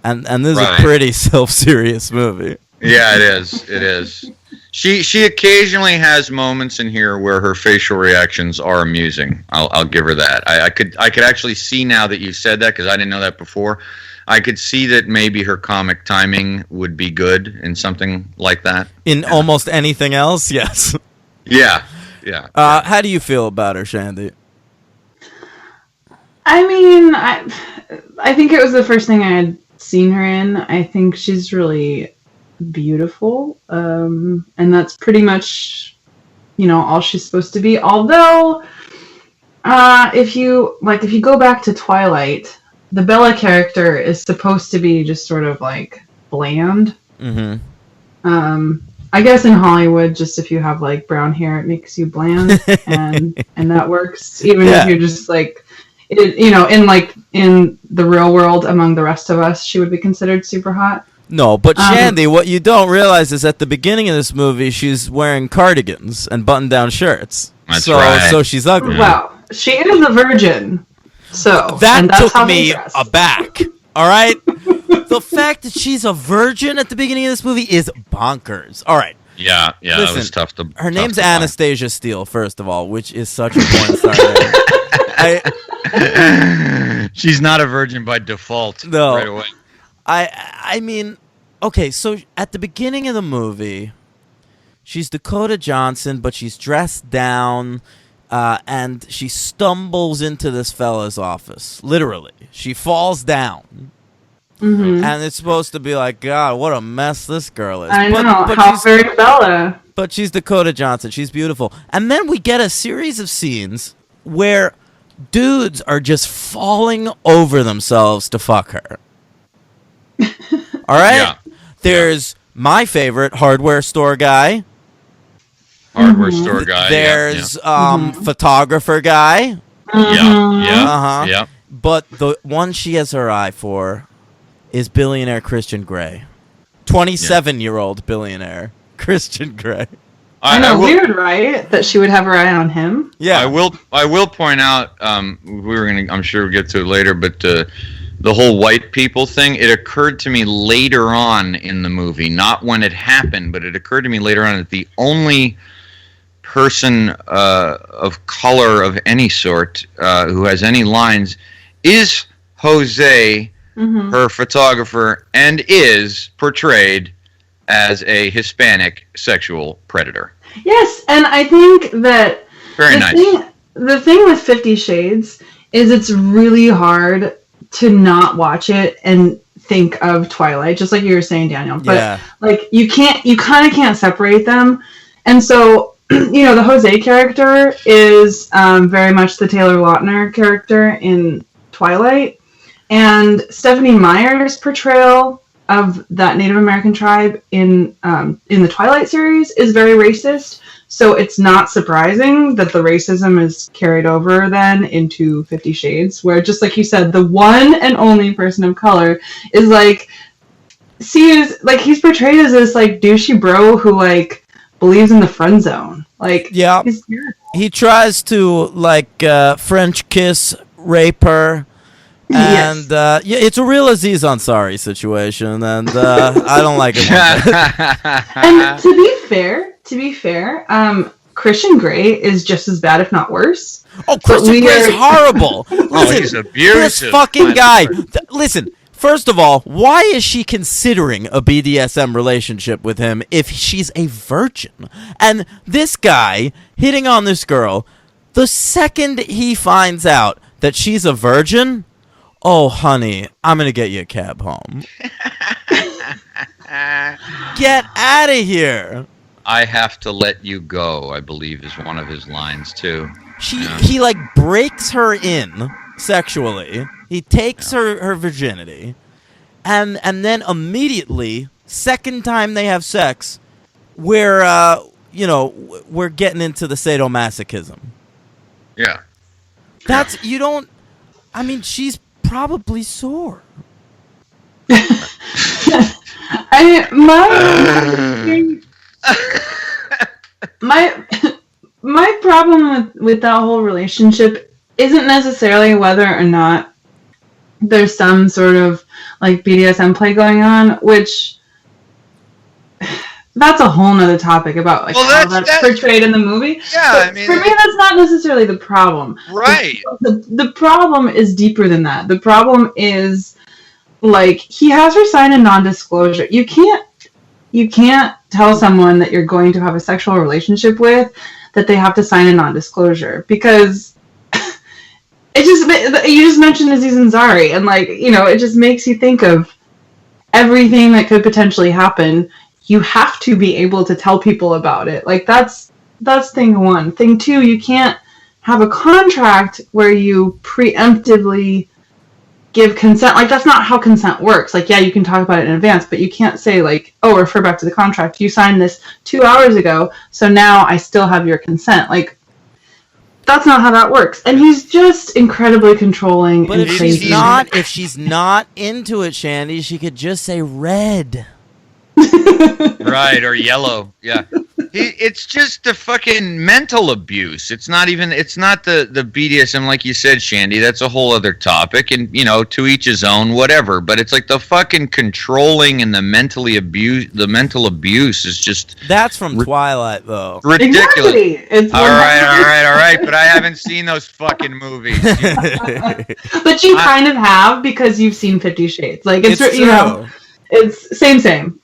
S1: And this is a pretty self-serious movie.
S2: Yeah, it is. It is. She occasionally has moments in here where her facial reactions are amusing. I'll give her that. I could actually see now that you said that because I didn't know that before. I could see that maybe her comic timing would be good in something like that.
S1: In almost anything else, yes.
S2: Yeah.
S1: How do you feel about her, Shandy?
S3: I mean, I think it was the first thing I had seen her in. I think she's really beautiful, and that's pretty much, all she's supposed to be. Although, if you go back to Twilight, the Bella character is supposed to be just sort of like bland.
S1: Mm-hmm.
S3: I guess in Hollywood, just if you have like brown hair, it makes you bland, and that works. Even if you're just like, in the real world, among the rest of us, she would be considered super hot.
S1: No, but Shandy, what you don't realize is at the beginning of this movie, she's wearing cardigans and button-down shirts.
S2: That's right.
S1: So she's ugly.
S3: Well, she is a virgin. So
S1: that took me aback. All right? The fact that she's a virgin at the beginning of this movie is bonkers. All right.
S2: Yeah, listen, it was tough to.
S1: Her name's Anastasia Steele, first of all, which is such a porn star name.
S2: She's not a virgin by default.
S1: No.
S2: Right away.
S1: I mean, okay, so at the beginning of the movie, she's Dakota Johnson, but she's dressed down, and she stumbles into this fella's office. Literally. She falls down.
S3: Mm-hmm.
S1: And it's supposed to be like, God, what a mess this girl is.
S3: I know, how very Bella.
S1: But she's Dakota Johnson. She's beautiful. And then we get a series of scenes where dudes are just falling over themselves to fuck her. All right?
S2: Yeah.
S1: There's my favorite hardware store guy.
S2: Hardware store guy.
S1: There's photographer guy.
S2: Yeah.
S1: But the one she has her eye for is billionaire Christian Grey. 27-year-old billionaire Christian Grey.
S3: I know, weird, right? That she would have her eye on him.
S1: Yeah.
S2: I will point out, I'm sure we'll get to it later, but the whole white people thing, it occurred to me later on in the movie, not when it happened, but it occurred to me later on that the only person of color of any sort who has any lines is Jose, her photographer, and is portrayed as a Hispanic sexual predator.
S3: Yes, and I think that the thing with 50 Shades is it's really hard to not watch it and think of Twilight, just like you were saying, Daniel. But like you kind of can't separate them. And so, the Jose character is very much the Taylor Lautner character in Twilight. And Stephenie Meyer's portrayal of that Native American tribe in the Twilight series is very racist. So it's not surprising that the racism is carried over then into 50 Shades, where, just like you said, the one and only person of color is like, he's portrayed as this like douchey bro who like believes in the friend zone. Like,
S1: yeah, he tries to like French kiss, rape her. And it's a real Aziz Ansari situation, and I don't like it.
S3: And to be fair, Christian Grey is just as bad, if not worse.
S1: Oh, Christian Grey's horrible. Listen,
S2: he's abusive.
S1: This fucking guy. Listen, first of all, why is she considering a BDSM relationship with him if she's a virgin? And this guy hitting on this girl, the second he finds out that she's a virgin, oh, honey, I'm going to get you a cab home. Get out of here.
S2: I have to let you go, I believe, is one of his lines, too.
S1: He like, breaks her in sexually. He takes her virginity. And then immediately, second time they have sex, we're getting into the sadomasochism.
S2: Yeah.
S1: She's probably sore.
S3: My problem with that whole relationship isn't necessarily whether or not there's some sort of like BDSM play going on, which that's a whole nother topic about like how that's portrayed in the movie.
S2: Yeah,
S3: but for me, that's not necessarily the problem.
S2: Right.
S3: The problem is deeper than that. The problem is like he has her sign a non-disclosure. You can't tell someone that you're going to have a sexual relationship with that they have to sign a non-disclosure, because you just mentioned Aziz Ansari, and like, it just makes you think of everything that could potentially happen. You have to be able to tell people about it. Like that's thing one. Thing two, you can't have a contract where you preemptively give consent. Like, that's not how consent works. Like, yeah, you can talk about it in advance, but you can't say like, oh, refer back to the contract. You signed this 2 hours ago, so now I still have your consent. Like, that's not how that works. And he's just incredibly controlling and crazy.
S1: If she's not into it, Shandy, she could just say red.
S2: Right, or yellow. Yeah. It's just the fucking mental abuse. It's not the BDSM, like you said, Shandy. That's a whole other topic, and to each his own, whatever. But it's like the fucking controlling and the mental abuse is just.
S1: That's from Twilight, though.
S2: Ridiculous.
S3: Exactly. It's
S2: all right. But I haven't seen those fucking movies.
S3: But you kind of have, because you've seen 50 Shades. Like it's
S1: true.
S3: It's same.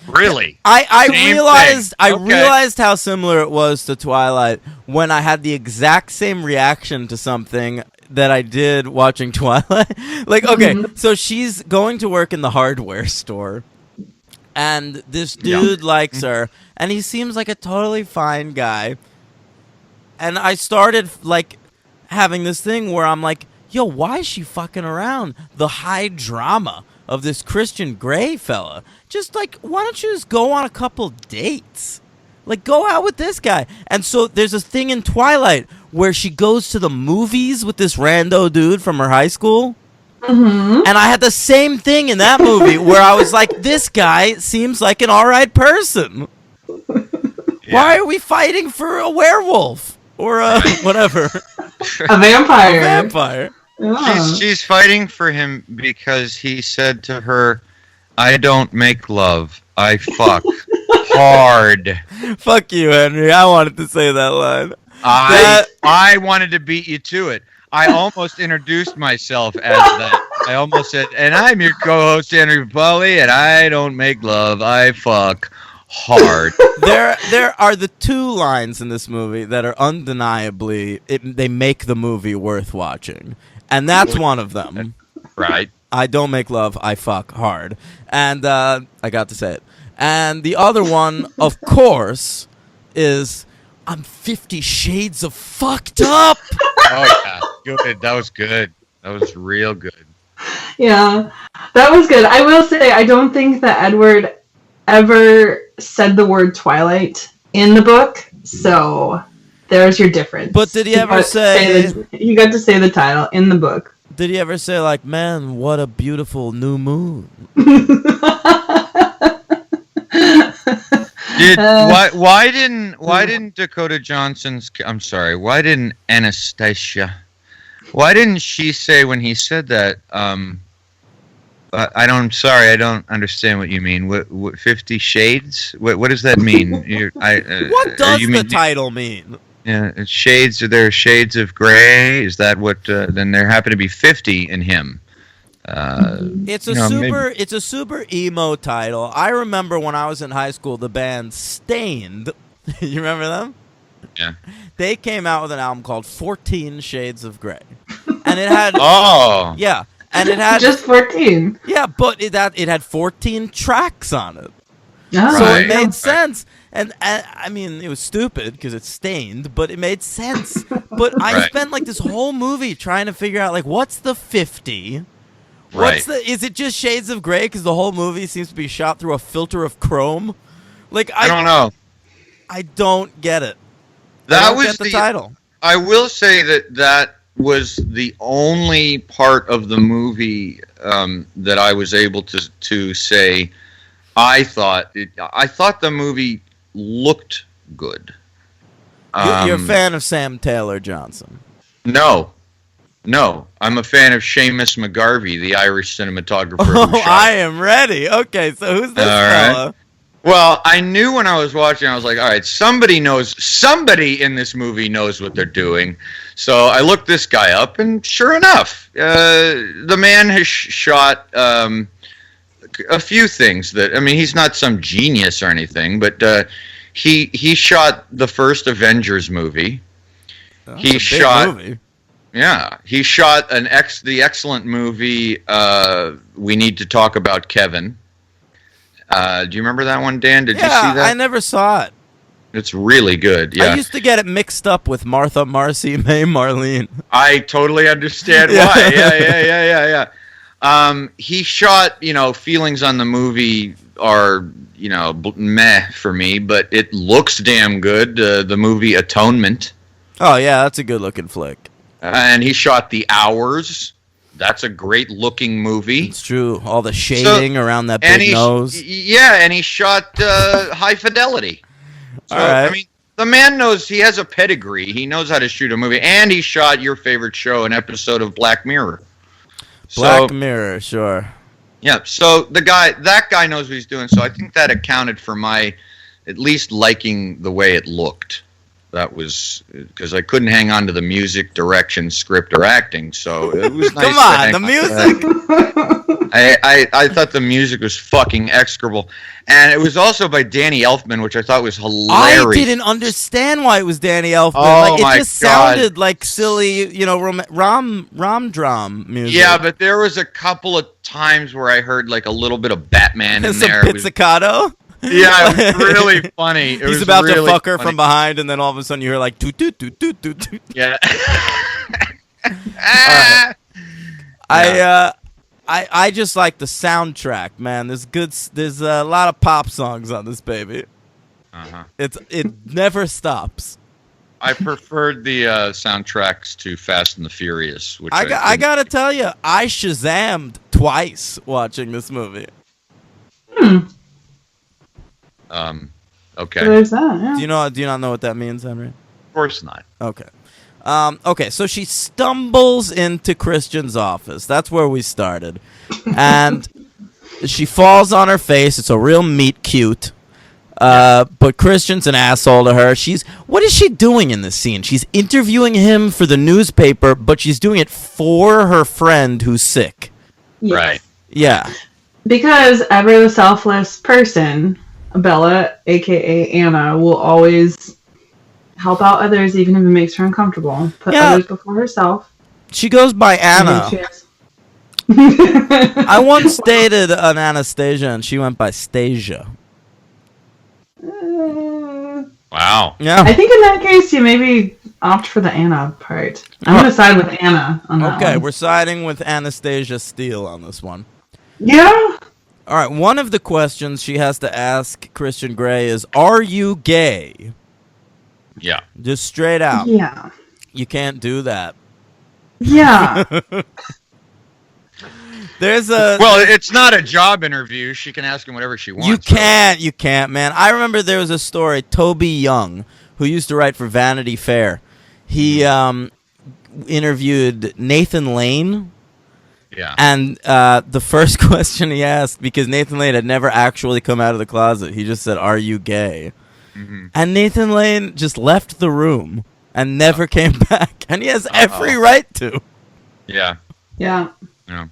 S2: Really?
S1: I realized how similar it was to Twilight when I had the exact same reaction to something that I did watching Twilight. Like, okay, so she's going to work in the hardware store, and this dude likes her, and he seems like a totally fine guy. And I started, like, having this thing where I'm like, yo, why is she fucking around? The high drama of this Christian Grey fella. Just, like, why don't you just go on a couple dates? Like, go out with this guy. And so there's a thing in Twilight where she goes to the movies with this rando dude from her high school. Mm-hmm. And I had the same thing in that movie where I was like, this guy seems like an alright person. Yeah. Why are we fighting for a werewolf? Or a whatever.
S3: A vampire.
S1: A vampire.
S3: Yeah.
S2: She's fighting for him because he said to her, I don't make love, I fuck hard.
S1: Fuck you, Henry. I wanted to say that line.
S2: I wanted to beat you to it. I almost introduced myself as that. I almost said, and I'm your co-host, Henry Papali, and I don't make love, I fuck hard.
S1: There are the two lines in this movie that are undeniably, they make the movie worth watching. And that's one of them.
S2: Right.
S1: I don't make love, I fuck hard. And I got to say it. And the other one, of course, is I'm 50 shades of fucked up.
S2: Oh, yeah. Good. That was good. That was real good.
S3: Yeah, that was good. I will say, I don't think that Edward ever said the word Twilight in the book, so there's your difference.
S1: But did he ever say...
S3: You got to say the title in the book.
S1: Did he ever say, like, man, what a beautiful new moon?
S2: Why didn't Dakota Johnson's... I'm sorry, why didn't Anastasia... Why didn't she say when he said that, I'm sorry, I don't understand what you mean. What 50 Shades? What does that mean?
S1: What does the title mean?
S2: Yeah, shades. Are there shades of gray? Is that what? Then there happen to be 50 in him.
S1: It's a super emo title. I remember when I was in high school, the band Stained. You remember them?
S2: Yeah.
S1: They came out with an album called 14 Shades of Grey, and it had yeah, and it had
S3: just 14.
S1: Yeah, but it had 14 tracks on it.
S3: Oh,
S1: so it made sense. And I mean, it was stupid because it's Stained, but it made sense. But I spent like this whole movie trying to figure out, like, what's the 50? Is it just Shades of Grey because the whole movie seems to be shot through a filter of chrome? Like,
S2: I don't know.
S1: I don't get it.
S2: That was
S1: the title.
S2: I will say that was the only part of the movie that I was able to say I thought the movie looked good.
S1: You're a fan of Sam Taylor Johnson?
S2: No, I'm a fan of Seamus McGarvey, the Irish cinematographer.
S1: Oh, I am ready. Okay, so who's this fella?
S2: Right. Well, I knew when I was watching, I was like, all right, somebody in this movie knows what they're doing. So I looked this guy up, and sure enough, the man has shot a few things that, I mean, he's not some genius or anything, but he shot the first Avengers movie. He shot movie. Yeah, he shot the excellent movie We Need to Talk About Kevin. Do you remember that one, Dan? Did you see that?
S1: I never saw it.
S2: It's really good. Yeah,
S1: I used to get it mixed up with Martha, Marcy, May, Marlene.
S2: I totally understand why. Yeah. He shot, feelings on the movie are, meh for me, but it looks damn good. The movie Atonement.
S1: Oh, yeah, that's a good-looking flick.
S2: And he shot The Hours. That's a great looking movie.
S1: It's true. All the shading around that big nose.
S2: Yeah, and he shot high fidelity. So,
S1: all right.
S2: I mean, the man knows, he has a pedigree. He knows how to shoot a movie, and he shot your favorite show, an episode of Black Mirror.
S1: Black Mirror, sure.
S2: Yeah, so that guy knows what he's doing. So I think that accounted for my at least liking the way it looked. That was because I couldn't hang on to the music, direction, script, or acting. So it was nice.
S1: Come on, the music.
S2: I thought the music was fucking execrable, and it was also by Danny Elfman, which I thought was hilarious.
S1: I didn't understand why it was Danny Elfman.
S2: Oh,
S1: like, it just sounded
S2: God.
S1: like silly, rom drum music.
S2: Yeah, but there was a couple of times where I heard like a little bit of Batman in there.
S1: Some pizzicato.
S2: Yeah, it was really funny.
S1: He's about to fuck her from behind, and then all of a sudden you hear like toot toot toot toot toot toot.
S2: Yeah.
S1: Right. I just like the soundtrack, man. There's a lot of pop songs on this baby.
S2: Uh-huh.
S1: It never stops.
S2: I preferred the soundtracks to Fast and the Furious, which
S1: I gotta tell you, I Shazammed twice watching this movie.
S2: Okay.
S3: There's that. Yeah.
S1: Do you not know what that means, Henry?
S2: Of course not.
S1: Okay. Okay, so she stumbles into Christian's office. That's where we started. And she falls on her face. It's a real meet cute. But Christian's an asshole to her. What is she doing in this scene? She's interviewing him for the newspaper, but she's doing it for her friend who's sick.
S3: Yes.
S2: Right.
S1: Yeah.
S3: Because ever the selfless person, Bella, a.k.a. Anna, will always help out others even if it makes her uncomfortable. Put others before herself.
S1: She goes by Anna. I once dated an Anastasia, and she went by Stasia.
S2: Wow.
S1: Yeah.
S3: I think in that case, you maybe opt for the Anna part. I'm going to side with Anna on that
S1: Okay,
S3: one.
S1: we're siding with Anastasia Steele on this one.
S3: Yeah?
S1: All right, one of the questions she has to ask Christian Grey is, are you gay?
S2: Yeah.
S1: Just straight out.
S3: Yeah.
S1: You can't do that.
S3: Yeah.
S2: Well, it's not a job interview. She can ask him whatever she wants.
S1: You can't, man. I remember there was a story, Toby Young, who used to write for Vanity Fair. He interviewed Nathan Lane.
S2: Yeah.
S1: And the first question he asked, because Nathan Lane had never actually come out of the closet, he just said, are you gay? Mm-hmm. And Nathan Lane just left the room and never came back. And he has every right to.
S2: Yeah.
S3: Yeah.
S2: Yeah.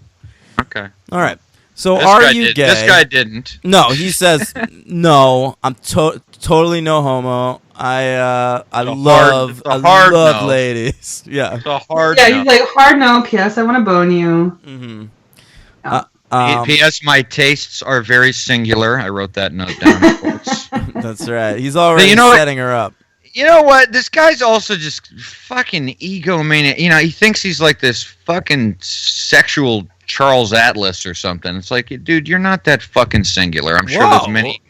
S2: Okay.
S1: All right. So
S2: This
S1: are
S2: guy
S1: you
S2: did.
S1: gay?
S2: This guy didn't.
S1: No, he says, no, I'm totally no homo. I love
S2: no.
S1: ladies. Yeah.
S2: It's a hard
S3: Yeah,
S2: no.
S3: he's like, hard no, P.S. I want to bone you.
S1: Mm-hmm.
S2: P.S. My tastes are very singular. I wrote that note down, of course.
S1: That's right. He's already setting her up.
S2: You know what? This guy's also just fucking egomaniac. You know, he thinks he's like this fucking sexual Charles Atlas or something. It's like, dude, you're not that fucking singular. I'm sure there's many.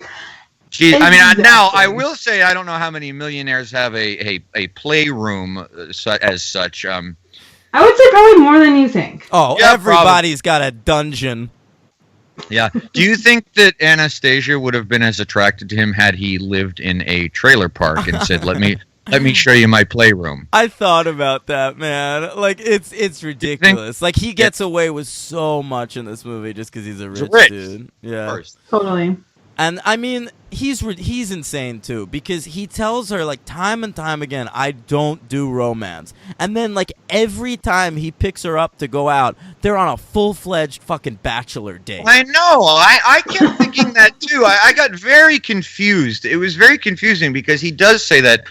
S2: Gee, I mean, now I will say I don't know how many millionaires have a playroom as such.
S3: I would say probably more than you think.
S1: Oh, yeah, everybody's got a dungeon.
S2: Yeah. Do you think that Anastasia would have been as attracted to him had he lived in a trailer park and said, "Let me show you my playroom"?
S1: I thought about that, man. Like it's ridiculous. Like he gets away with so much in this movie just because he's a rich dude. Yeah.
S3: Totally.
S1: And I mean, he's insane too because he tells her like time and time again, I don't do romance. And then like every time he picks her up to go out, they're on a full-fledged fucking bachelor date.
S2: I know. I kept thinking that too. I got very confused. It was very confusing because he does say that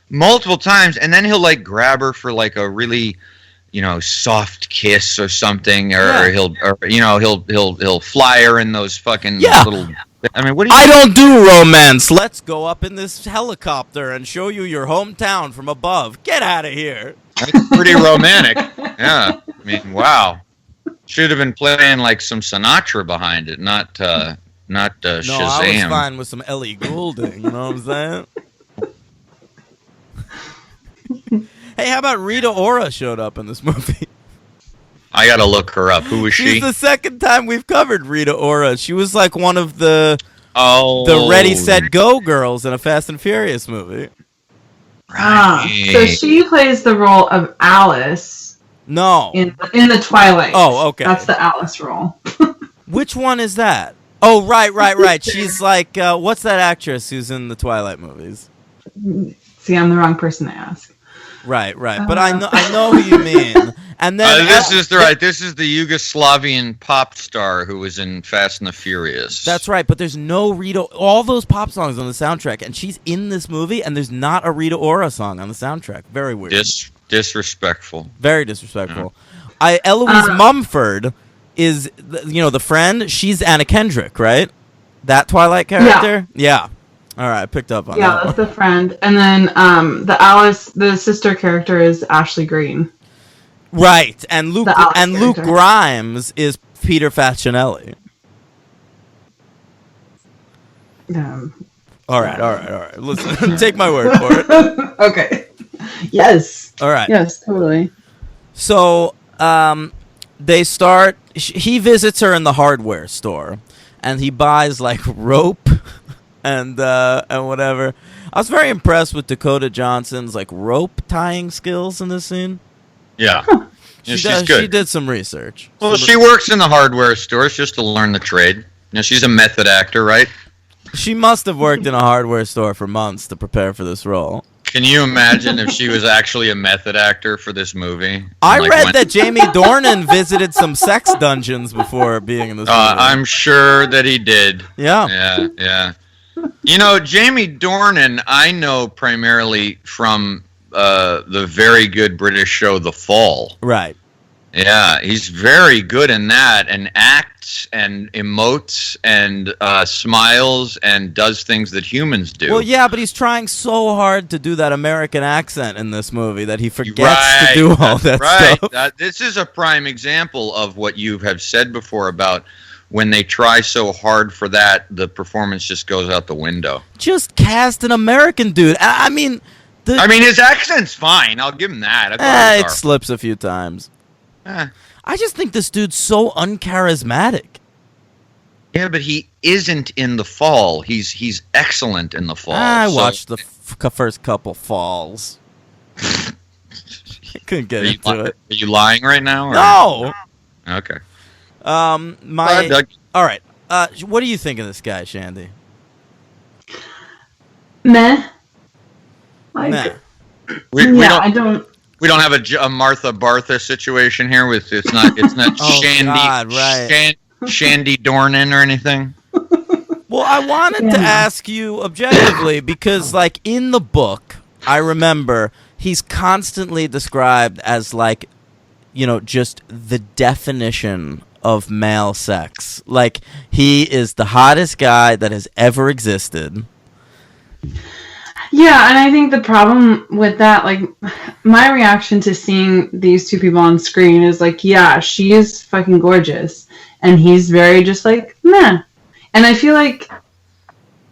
S2: multiple times, and then he'll like grab her for like a really, soft kiss or something, or he'll fly her in those fucking little. I mean, what do you?
S1: I don't do romance. Let's go up in this helicopter and show you your hometown from above. Get out of here.
S2: That's pretty romantic. Yeah. I mean, wow. Should have been playing like some Sinatra behind it, not Shazam.
S1: No, I was fine with some Ellie Goulding. You know what I'm saying? Hey, how about Rita Ora showed up in this movie?
S2: I gotta look her up. Who was she?
S1: She's the second time we've covered Rita Ora. She was like one of the Ready, Set, Go girls in a Fast and Furious movie.
S2: Right.
S3: So she plays the role of Alice.
S1: No.
S3: In the Twilight.
S1: Oh, okay.
S3: That's the Alice role.
S1: Which one is that? Oh, right. She's like, what's that actress who's in the Twilight movies?
S3: See, I'm the wrong person to ask.
S1: Right. But I know who you mean. And then
S2: this is the Yugoslavian pop star who was in Fast and the Furious.
S1: That's right, but there's no Rita. All those pop songs on the soundtrack, and she's in this movie, and there's not a Rita Ora song on the soundtrack. Very weird.
S2: Disrespectful.
S1: Very disrespectful. Eloise Mumford is, the friend. She's Anna Kendrick, right? That Twilight character. Yeah. All right, I picked up on that.
S3: Yeah, that's the friend, and then the sister character is Ashley Greene.
S1: Right, and Luke Grimes is Peter Facinelli. All right. Listen, take my word for it.
S3: Okay. Yes.
S1: All right.
S3: Yes, totally.
S1: So, they start. He visits her in the hardware store, and he buys like rope and whatever. I was very impressed with Dakota Johnson's like rope tying skills in this scene.
S2: Yeah. She's good.
S1: She did some research.
S2: Well, she works in the hardware stores just to learn the trade. She's a method actor, right?
S1: She must have worked in a hardware store for months to prepare for this role.
S2: Can you imagine if she was actually a method actor for this movie?
S1: I read that Jamie Dornan visited some sex dungeons before being in this movie.
S2: I'm sure that he did.
S1: Yeah.
S2: Yeah. Jamie Dornan, I know primarily from the very good British show The Fall.
S1: Right.
S2: Yeah, he's very good in that, and acts and emotes and smiles and does things that humans do.
S1: Well, yeah, but he's trying so hard to do that American accent in this movie that he forgets to do all that stuff.
S2: This is a prime example of what you have said before about when they try so hard for that, the performance just goes out the window.
S1: Just cast an American dude. I mean,
S2: his accent's fine. I'll give him that.
S1: It slips a few times. I just think this dude's so uncharismatic.
S2: Yeah, but he isn't in The Fall. He's excellent in The Fall.
S1: I watched the first couple Falls. I couldn't get into it.
S2: Are you lying right now? Or?
S1: No.
S2: Okay.
S1: All right. What do you think of this guy, Shandy?
S3: Meh.
S1: Meh.
S3: I don't.
S2: We don't have a Martha Bartha situation here with it's not Shandy,
S1: God, right.
S2: Shandy Dornan or anything.
S1: Well, I wanted to ask you objectively because, like, in the book, I remember he's constantly described as like, just the definition of male sex. Like, he is the hottest guy that has ever existed.
S3: Yeah, and I think the problem with that, like, my reaction to seeing these two people on screen is like, yeah, she is fucking gorgeous. And he's very just like, meh. And I feel like,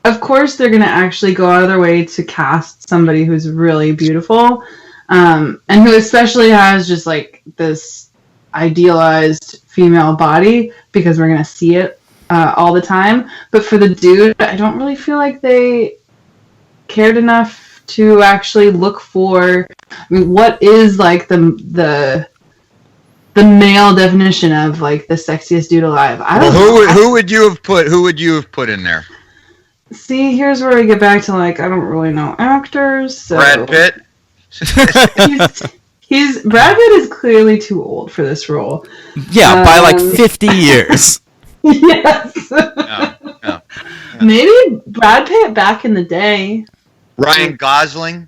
S3: of course, they're going to actually go out of their way to cast somebody who's really beautiful. And who especially has just like this idealized female body, because we're going to see it all the time. But for the dude, I don't really feel like they cared enough to actually look for, what is like the male definition of like the sexiest dude alive. I don't know.
S2: Who would you have put in there?
S3: See, here's where we get back to like, I don't really know actors. So.
S2: Brad Pitt.
S3: Brad Pitt is clearly too old for this role.
S1: Yeah, by like 50 years.
S3: Yes.
S2: Yeah.
S3: Maybe Brad Pitt back in the day.
S2: Ryan Gosling.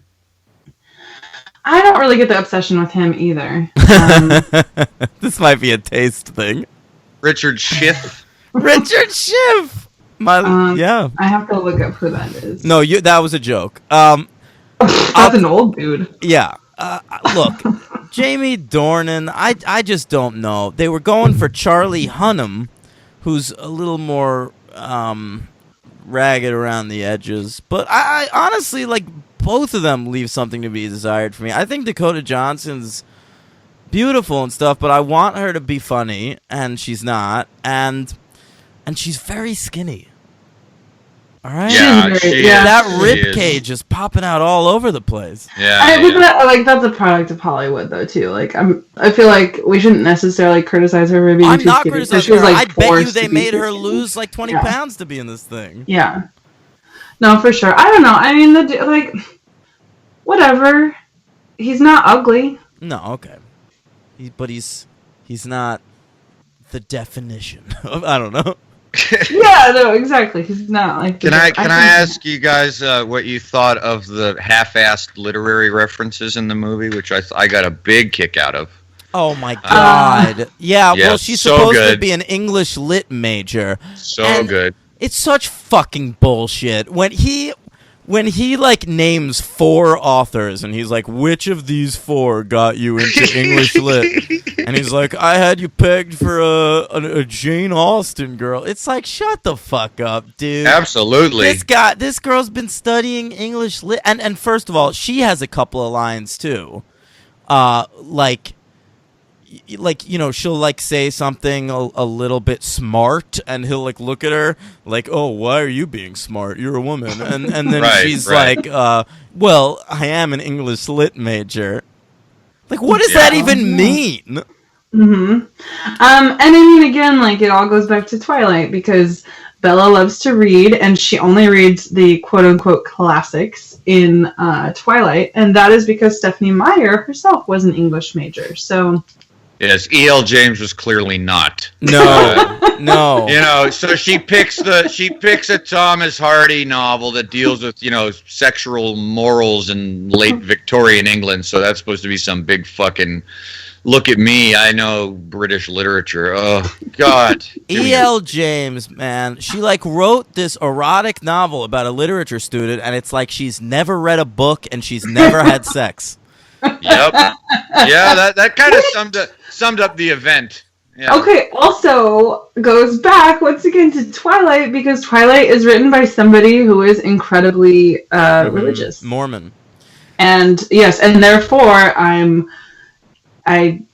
S3: I don't really get the obsession with him either.
S1: This might be a taste thing.
S2: Richard Schiff.
S1: Richard Schiff. Yeah.
S3: I have to look up who that is.
S1: No, that was a joke.
S3: That's an old dude.
S1: Yeah. Look, Jamie Dornan, I just don't know. They were going for Charlie Hunnam, who's a little more ragged around the edges. But I honestly, like, both of them leave something to be desired for me. I think Dakota Johnson's beautiful and stuff, but I want her to be funny, and she's not, and she's very skinny. All right.
S2: Yeah,
S1: that rib cage is popping out all over the place.
S3: Yeah, that's a product of Hollywood, though, too. Like, I feel like we shouldn't necessarily criticize her for being
S1: I'm
S3: too
S1: not
S3: skinny.
S1: criticizing her. I bet you they made her
S3: skinny.
S1: lose like 20 pounds to be in this thing.
S3: Yeah. No, for sure. I don't know. I mean, whatever. He's not ugly.
S1: No, okay. But he's not the definition of, I don't know.
S3: Yeah, no, exactly. He's not like.
S2: Can I ask you guys what you thought of the half-assed literary references in the movie, which I got a big kick out of?
S1: Oh my God! Yeah, well, she's supposed to be an English lit major.
S2: So good.
S1: It's such fucking bullshit. When he like names 4 authors and he's like, which of these 4 got you into English lit? And he's like, I had you pegged for a Jane Austen girl. It's like, shut the fuck up, dude.
S2: Absolutely.
S1: This girl's been studying English lit, and first of all, she has a couple of lines too, she'll like say something a little bit smart, and he'll like look at her like, oh, why are you being smart? You're a woman. And then she's like, well, I am an English lit major. Like, what does that even mean?
S3: Mm-hmm. And I mean, again, like, it all goes back to Twilight, because Bella loves to read, and she only reads the quote-unquote classics in Twilight, and that is because Stephenie Meyer herself was an English major, so...
S2: Yes, E.L. James was clearly not.
S1: No, no.
S2: So she picks a Thomas Hardy novel that deals with, sexual morals in late Victorian England. So that's supposed to be some big fucking, look at me, I know British literature. Oh, God.
S1: E.L. James, man, she like wrote this erotic novel about a literature student, and it's like she's never read a book and she's never had sex.
S2: Yep. Yeah, that kind of summed up the event. Yeah.
S3: Okay, also goes back once again to Twilight, because Twilight is written by somebody who is incredibly religious.
S1: Mormon.
S3: And yes, and therefore I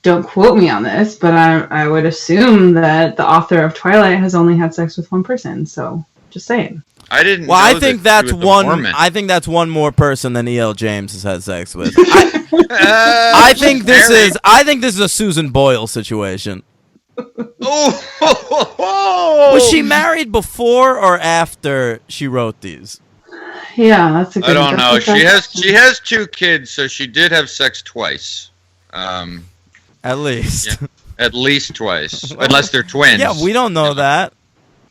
S3: don't quote me on this, but I would assume that the author of Twilight has only had sex with one person, so just saying.
S2: I didn't.
S1: Well, I think that's one. I think that's one more person than E.L. James has had sex with. I think this is. I think this is a Susan Boyle situation. Was she married before or after she wrote these?
S3: Yeah, that's a good.
S2: I don't know. She has 2 kids, so she did have sex twice.
S1: At least.
S2: Yeah, at least twice, unless they're twins.
S1: Yeah, we don't know that.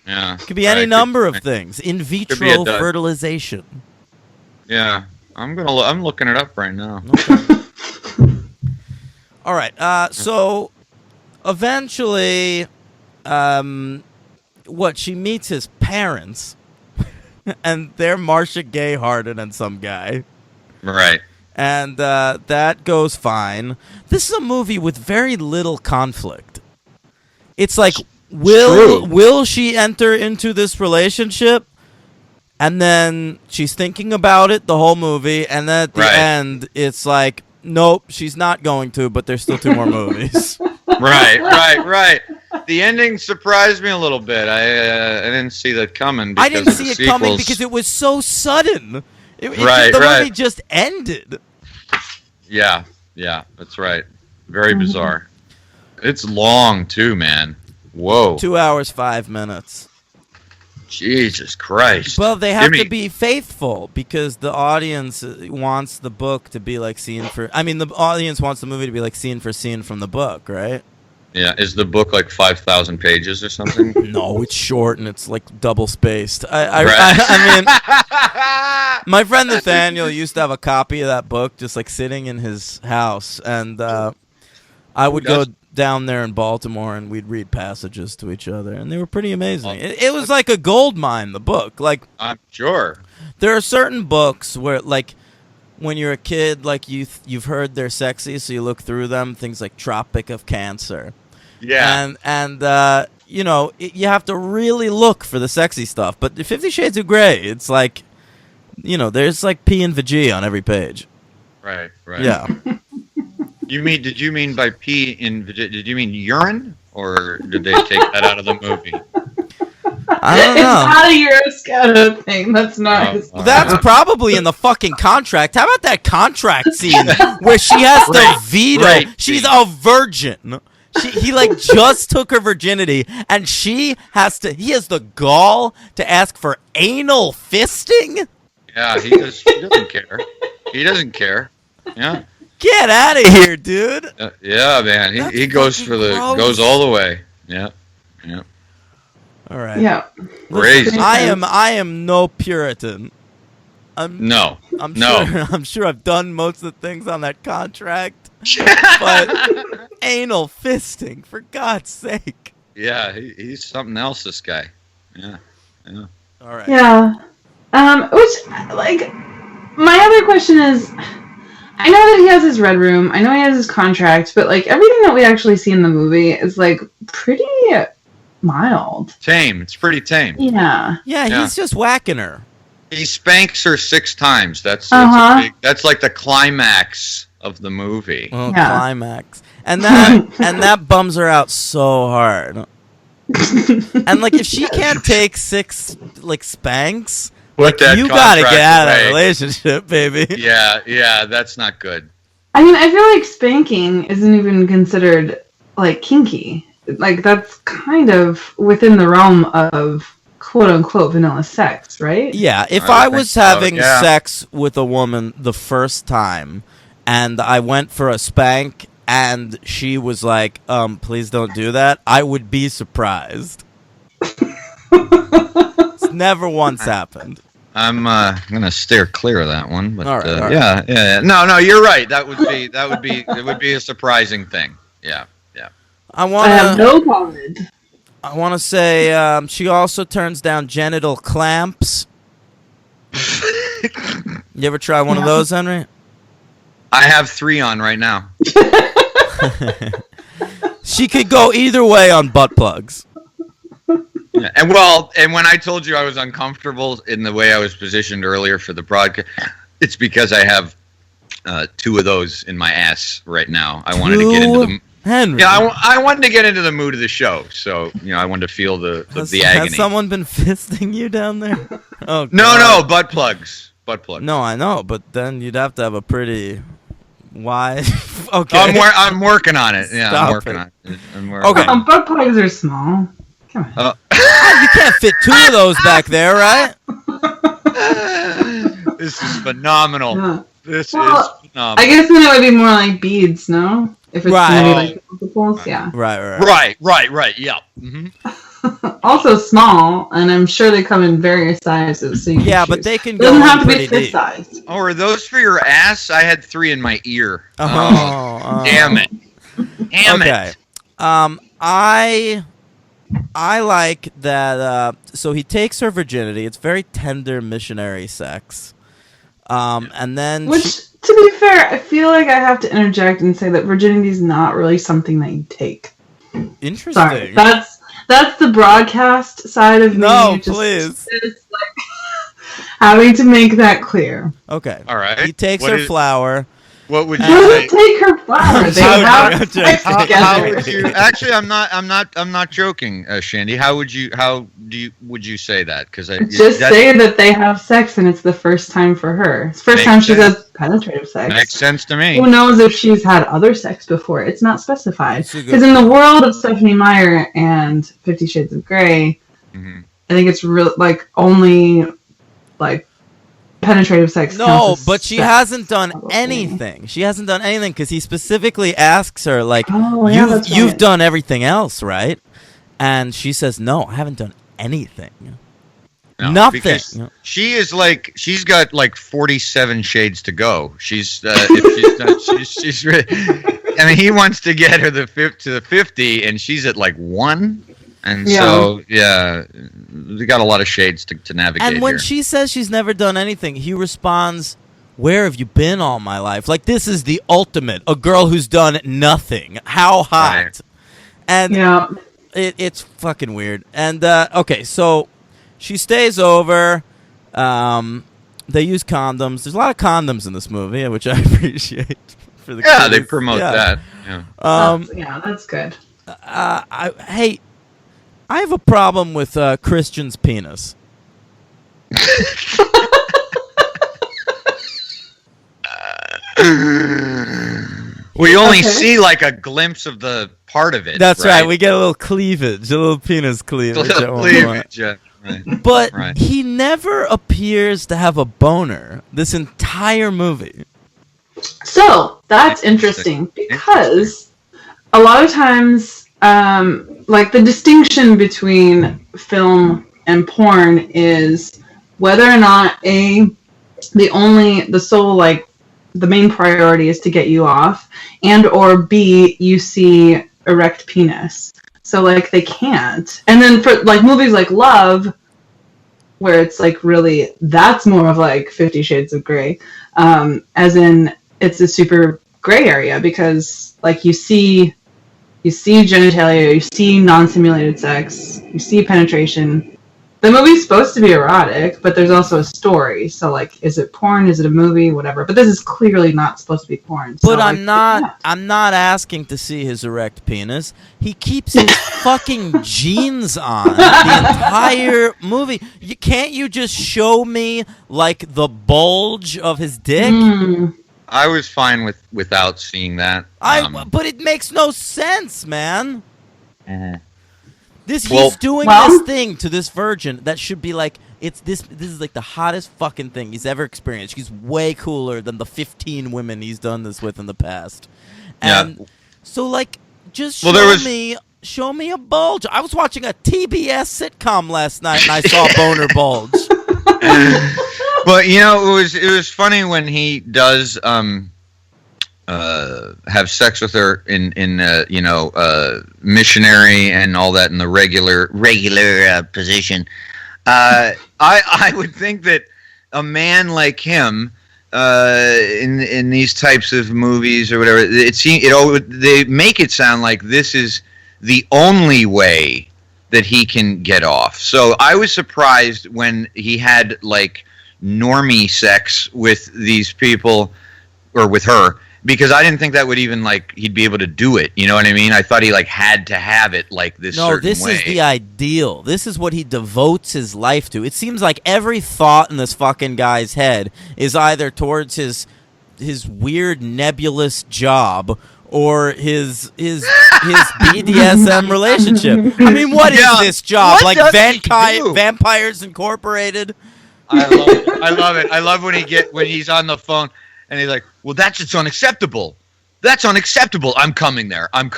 S2: Yeah,
S1: it could be any number of things. In vitro fertilization.
S2: Yeah, I'm looking it up right now.
S1: Okay. All right. So eventually, she meets his parents, and they're Marcia Gay Harden and some guy.
S2: Right.
S1: And that goes fine. This is a movie with very little conflict. It's like, will she enter into this relationship? And then she's thinking about it the whole movie, and then at the end, it's like, nope, she's not going to, but there's still 2 more movies.
S2: Right. The ending surprised me a little bit. I didn't see that coming.
S1: I didn't see it coming because it was so sudden. The movie just ended.
S2: Yeah, that's right. Very bizarre. It's long, too, man. Whoa.
S1: 2 hours, 5 minutes.
S2: Jesus Christ.
S1: Well, they have to be faithful because the audience wants the book to be like scene for... I mean, the audience wants the movie to be like scene for scene from the book, right?
S2: Yeah, is the book like 5,000 pages or something?
S1: No, it's short and it's like double spaced. I mean, my friend Nathaniel used to have a copy of that book just like sitting in his house, and I would go down there in Baltimore and we'd read passages to each other, and they were pretty amazing. It was like a gold mine, the book. Like, I'm
S2: sure.
S1: There are certain books where, like, when you're a kid, like you've heard they're sexy, so you look through them. Things like Tropic of Cancer.
S2: Yeah.
S1: And you have to really look for the sexy stuff. But 50 Shades of Grey, it's like, there's like P and Vg on every page.
S2: Right.
S1: Yeah.
S2: Did you mean by pee in? Did you mean urine, or did they take that out of the movie?
S1: I don't know.
S3: It's not a Euroscout thing. That's not.
S1: That's probably in the fucking contract. How about that contract scene where she has to veto?
S2: Right.
S1: She's a virgin. He like just took her virginity, and she has to. He has the gall to ask for anal fisting.
S2: Yeah, he doesn't care. He doesn't care. Yeah.
S1: Get out of here, dude.
S2: Yeah, man. He goes for
S1: gross.
S2: goes all the way. Yeah. Yeah.
S1: All right.
S3: Yeah.
S2: Crazy.
S1: I am no Puritan. I'm
S2: No.
S1: I'm sure I've done most of the things on that contract, but anal fisting, for God's sake.
S2: Yeah, he's something else. This guy. Yeah. Yeah.
S1: All right.
S3: Yeah. Which, like, my other question is, I know that he has his red room. I know he has his contract, but like everything that we actually see in the movie is like pretty mild.
S2: Tame. It's pretty tame.
S3: Yeah.
S1: Yeah, he's just whacking her.
S2: He spanks her 6 times. That's that's like the climax of the movie.
S1: Well, climax, and that bums her out so hard. And like, if she can't take 6 like spanks,
S2: Put that
S1: you gotta get out of
S2: away.
S1: that relationship, baby.
S2: Yeah, that's not good.
S3: I mean, I feel like spanking isn't even considered like kinky. Like that's kind of within the realm of quote unquote vanilla sex, right?
S1: Yeah, if
S2: I
S1: I was
S2: think so,
S1: having
S2: yeah.
S1: sex with a woman the first time and I went for a spank and she was like, please don't do that, I would be surprised. It's never once happened.
S2: I'm gonna steer clear of that one, but
S1: All right.
S2: yeah. No, you're right. It would be a surprising thing. Yeah.
S1: I
S3: I have no comment.
S1: I want to say she also turns down genital clamps. You ever try one of those, Henry?
S2: I have 3 on right now.
S1: She could go either way on butt plugs.
S2: Yeah. And when I told you I was uncomfortable in the way I was positioned earlier for the broadcast, it's because I have 2 of those in my ass right now. I wanted to get into the
S1: Henry.
S2: Yeah, I wanted to get into the mood of the show, so I wanted to feel the agony.
S1: Has someone been fisting you down there? Oh,
S2: No, butt plugs.
S1: No, I know, but then you'd have to have a pretty wide. Okay,
S2: I'm working on it. Yeah,
S1: Stop
S2: I'm working
S1: it.
S2: on it.
S1: Okay.
S3: Butt plugs are small. Come on.
S1: You can't fit 2 of those back there, right?
S2: This is phenomenal.
S3: Yeah.
S2: This is
S3: Well,
S2: phenomenal.
S3: I guess then it would be more like beads, no? If it's
S1: Right.
S3: gonna be like multiples, yeah.
S2: Right. Yeah. Mm-hmm.
S3: Also small, and I'm sure they come in various sizes. So you can
S1: But
S3: choose.
S1: they can
S3: It
S1: go
S3: doesn't
S1: in
S3: have to be
S1: pretty
S3: fist
S1: deep.
S3: size.
S2: Oh, are those for your ass? I had 3 in my ear. Damn it. Damn
S1: Okay.
S2: it.
S1: I like that. So he takes her virginity. It's very tender missionary sex. And then
S3: Which, to be fair, I feel like I have to interject and say that virginity is not really something that you take.
S1: interesting.
S3: Sorry, that's the broadcast side of me.
S1: No, please.
S3: Just, like, having to make that clear.
S1: Okay.
S2: All right.
S1: He takes
S2: What
S1: her
S2: is-
S1: flower.
S2: What would you
S3: Doesn't
S2: say?
S3: take her flower. They have sex
S2: How
S3: together.
S2: would you? Actually, I'm not joking, Shandy. How would you say that? Because
S3: Just say that they have sex and it's the first time for her. It's the first
S2: Makes
S3: time she
S2: sense.
S3: does penetrative sex.
S2: makes sense to me.
S3: Who knows if she's had other sex before? It's not specified.
S1: That's a good
S3: Because in the world of Stephanie Meyer and 50 Shades of Grey,
S2: Mm-hmm.
S3: I think it's real like only like penetrative sex.
S1: No,
S3: counts as
S1: but she
S3: sex,
S1: hasn't done
S3: probably.
S1: anything. She hasn't done anything because he specifically asks her, like,
S3: Oh, yeah, that's
S1: you've
S3: right.
S1: done everything else, right? And she says, no, I haven't done anything.
S2: No,
S1: Nothing.
S2: because she is like she's got like 47 shades to go. She's if she's done, she's really, I mean, he wants to get her to the 50, and she's at like 1. And so, we got a lot of shades to navigate
S1: And when
S2: here.
S1: she says she's never done anything, he responds, where have you been all my life? Like, this is the ultimate. A girl who's done nothing. How hot?
S2: Right.
S1: And
S3: Yeah.
S1: it's fucking weird. And, okay, so she stays over. They use condoms. There's a lot of condoms in this movie, which I appreciate. for the
S2: Yeah, they
S1: kiddies.
S2: promote that. Yeah.
S3: That's good.
S1: Hey, I have a problem with Christian's penis.
S2: We only see like a glimpse of the part of it.
S1: That's right. We get a little cleavage, a little penis cleavage.
S2: Yeah. Right.
S1: But he never appears to have a boner this entire movie.
S3: So that's interesting because a lot of times, like the distinction between film and porn is whether or not the sole like the main priority is to get you off, and or B, you see erect penis. So like they can't. And then for like movies like Love, where it's like really that's more of like 50 Shades of Grey, as in it's a super gray area because like you see genitalia, you see non-simulated sex, you see penetration. The movie's supposed to be erotic, but there's also a story. So, like, is it porn? Is it a movie? Whatever. But this is clearly not supposed to be porn. So,
S1: but I'm not asking to see his erect penis. He keeps his fucking jeans on the entire movie. Can't you just show me like the bulge of his dick?
S2: I was fine without seeing that.
S1: But it makes no sense, man.
S2: Mm-hmm.
S1: He's doing this thing to this virgin that should be like this is like the hottest fucking thing he's ever experienced. She's way cooler than the 15 women he's done this with in the past. And so like just show me a bulge. I was watching a TBS sitcom last night and I saw a boner bulge.
S2: But it was funny when he does have sex with her in missionary and all that in the regular position. I would think that a man like him in these types of movies or whatever, they make it sound like this is the only way that he can get off. So I was surprised when he had like normie sex with these people or with her, because I didn't think that would even like he'd be able to do it. You know what I mean? I thought he like had to have it like this certain way. No,
S1: this is the ideal. This is what he devotes his life to. It seems like every thought in this fucking guy's head is either towards his weird nebulous job or his BDSM relationship. I mean, what is this job? Like Vampires Incorporated?
S2: I love it. I love when he's on the phone and he's like, "Well, that's just unacceptable. That's unacceptable. I'm coming there. I'm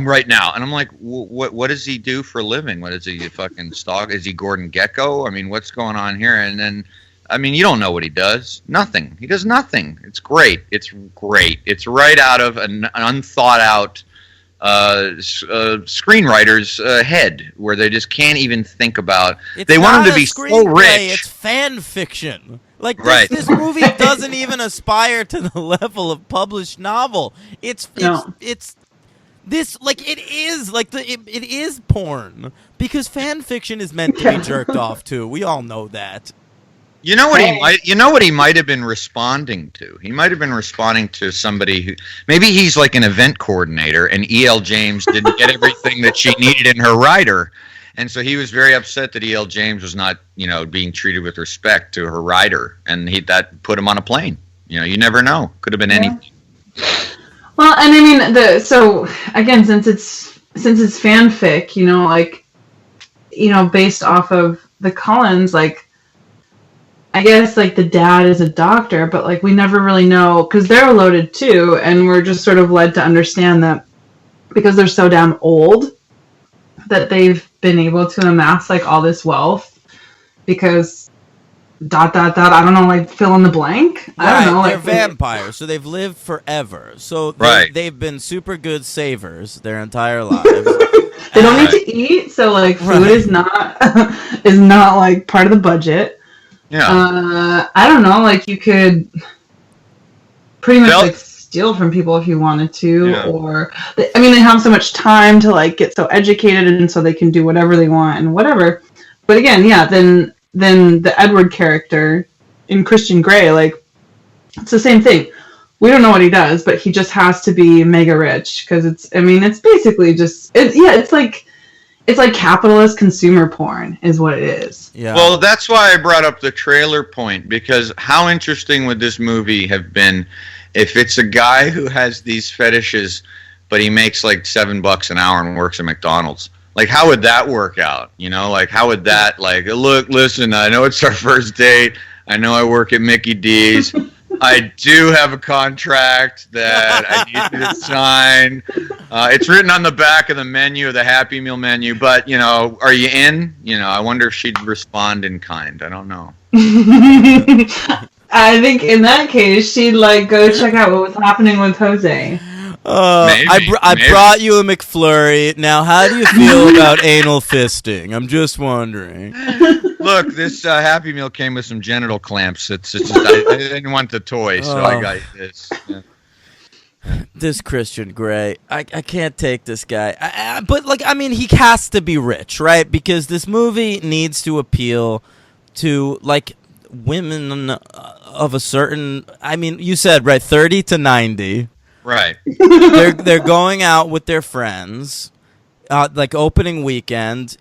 S2: right now." And I'm like, "What does he do for a living? What is he, fucking stalk? Is he Gordon Gekko? I mean, what's going on here?" And then, I mean, you don't know what he does. Nothing. He does nothing. It's great. It's great. It's right out of an unthought out screenwriter's head, where they just can't even think about. They want him to be so rich.
S1: It's fan fiction. Like this movie doesn't even aspire to the level of published novel. It is porn, because fan fiction is meant to be jerked off to. We all know that.
S2: You know what he might have been responding to? He might have been responding to somebody who maybe he's like an event coordinator and E.L. James didn't get everything that she needed in her writer. And so he was very upset that E.L. James was not, being treated with respect to her writer, and that put him on a plane. You never know. Could have been anything.
S3: Well, and I mean, so again, since it's fanfic, based off of the Cullens, like, I guess like the dad is a doctor, but like we never really know, because they're loaded too, and we're just sort of led to understand that because they're so damn old that they've been able to amass like all this wealth because ... I don't know, like fill in the blank.
S1: Right,
S3: I don't know.
S1: They're
S3: like
S1: vampires, so they've lived forever. So they've been super good savers their entire lives.
S3: They don't need to eat, so like food is not like part of the budget.
S2: Yeah.
S3: I don't know, like you could pretty much like steal from people if you wanted to, or they have so much time to like get so educated, and so they can do whatever they want and whatever. But again, then the Edward character in Christian Grey, like it's the same thing. we don't know what he does, but he just has to be mega rich because it's basically just it's like capitalist consumer porn is what it is.
S1: Yeah.
S2: Well, that's why I brought up the trailer point, because how interesting would this movie have been if it's a guy who has these fetishes, but he makes like $7 an hour and works at McDonald's? Like, how would that work out? You know, like, how would that, like, look, listen, I know it's our first date. I know I work at Mickey D's. I do have a contract that I need you to sign. It's written on the back of the menu, the Happy Meal menu, but, you know, are you in? You know, I wonder if she'd respond in kind. I don't know.
S3: I think in that case, she'd, like, go check out what was happening with Jose.
S1: I brought you a McFlurry. Now, how do you feel about anal fisting? I'm just wondering.
S2: Look, this Happy Meal came with some genital clamps. It's just, I didn't want the toy, so I got this. Yeah.
S1: This Christian Grey, I can't take this guy. But, like, I mean, he has to be rich, right? Because this movie needs to appeal to, like, women of a certain, I mean, you said, right, 30 to 90.
S2: Right.
S1: They're going out with their friends, like opening weekend.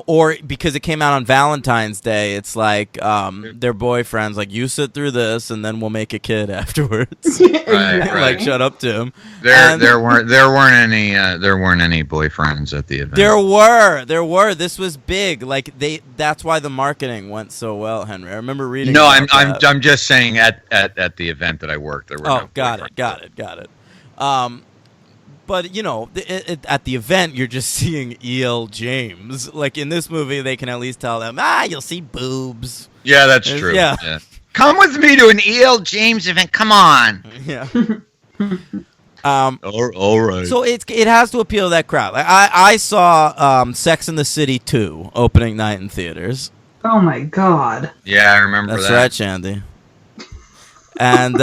S1: Or because it came out on Valentine's Day, it's like their boyfriends like, you sit through this and then we'll make a kid afterwards.
S2: Right.
S1: Like, shut up, Tim.
S2: There weren't any boyfriends at the event.
S1: There were. This was big. Like that's why the marketing went so well, Henry. I remember reading.
S2: No, I'm just saying at the event that I worked, there were.
S1: Oh, got it. But, you know, at the event, you're just seeing E.L. James. Like, in this movie, they can at least tell them, you'll see boobs.
S2: Yeah, that's true.
S1: Yeah.
S2: Come with me to an E.L. James event. Come on.
S1: Yeah.
S2: All right.
S1: So it has to appeal to that crowd. Like, I saw Sex and the City 2 opening night in theaters.
S3: Oh, my God.
S2: Yeah, I remember that.
S1: That's right, Shandy. And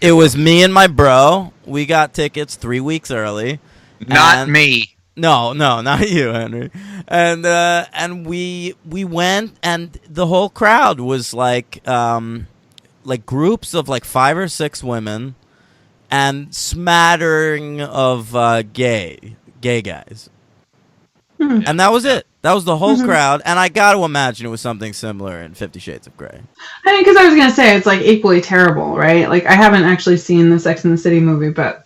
S1: it was me and my bro. We got tickets 3 weeks early.
S2: Not me.
S1: No, not you, Henry. And we went, and the whole crowd was like groups of like 5 or 6 women, and smattering of gay guys. And that was it. That was the whole crowd, and I got to imagine it was something similar in 50 Shades of Grey.
S3: I mean, because I was going to say, it's, like, equally terrible, right? Like, I haven't actually seen the Sex and the City movie, but...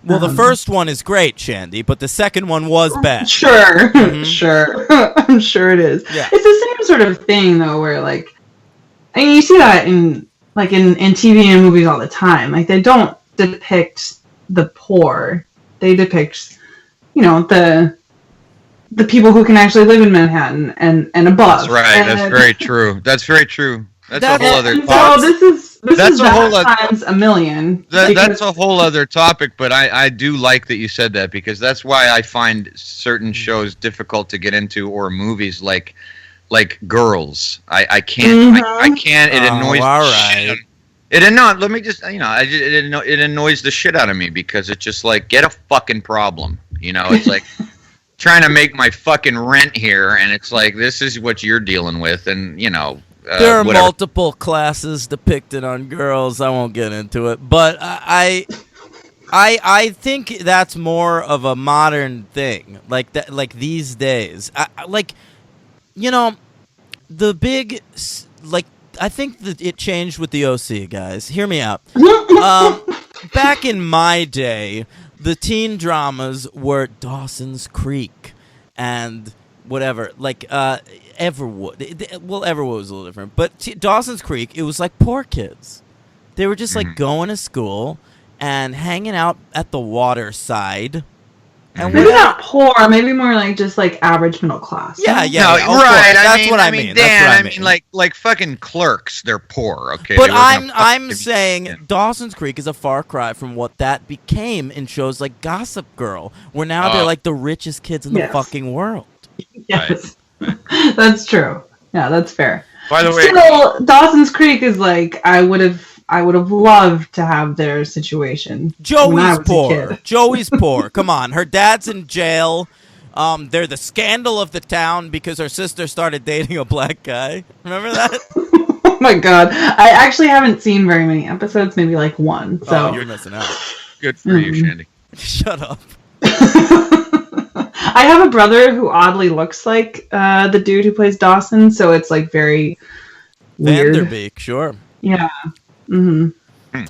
S1: Well, the first one is great, Shandy, but the second one was bad.
S3: Sure. Sure. I'm sure it is.
S1: Yeah.
S3: It's the same sort of thing, though, where, like... I mean, you see that in TV and movies all the time. Like, they don't depict the poor. They depict, you know, the people who can actually live in Manhattan and above.
S2: That's right. That's very true. That's very true. That's a whole other
S3: topic. So this is
S2: a whole
S3: times a million.
S2: That's a whole other topic, but I do like that you said that, because that's why I find certain shows difficult to get into, or movies like Girls. I can't. I can't. It annoys the shit. Let me just, it annoys the shit out of me, because it's just like, get a fucking problem. You know, it's like trying to make my fucking rent here, and it's like, this is what you're dealing with, and you know.
S1: There are multiple classes depicted on Girls. I won't get into it, but I think that's more of a modern thing, like that, like these days. The big, like, I think that it changed with the OC, guys. Hear me out. Back in my day, the teen dramas were Dawson's Creek and whatever, like Everwood. Everwood was a little different, but Dawson's Creek, it was like poor kids. They were just like going to school and hanging out at the water-side. And
S3: maybe not poor, maybe more like just like average middle class.
S1: Yeah,
S2: right.
S1: That's what I mean.
S2: Dan, I mean, like fucking Clerks, they're poor. Okay,
S1: but I'm saying Dawson's Creek is a far cry from what that became in shows like Gossip Girl, where now they're like the richest kids in the fucking world.
S3: Yes, right. That's true. Yeah, that's fair.
S2: By the way,
S3: still, Dawson's Creek is like I would have loved to have their situation.
S1: Joey's poor. Joey's poor. Come on. Her dad's in jail. They're the scandal of the town because her sister started dating a black guy. Remember that?
S3: Oh my god. I actually haven't seen very many episodes, maybe like one. So
S1: you're missing out.
S2: Good for you, Shandy.
S1: Shut up.
S3: I have a brother who oddly looks like the dude who plays Dawson, so it's like very weird.
S1: Vanderbeek, sure.
S3: Yeah. Mm-hmm.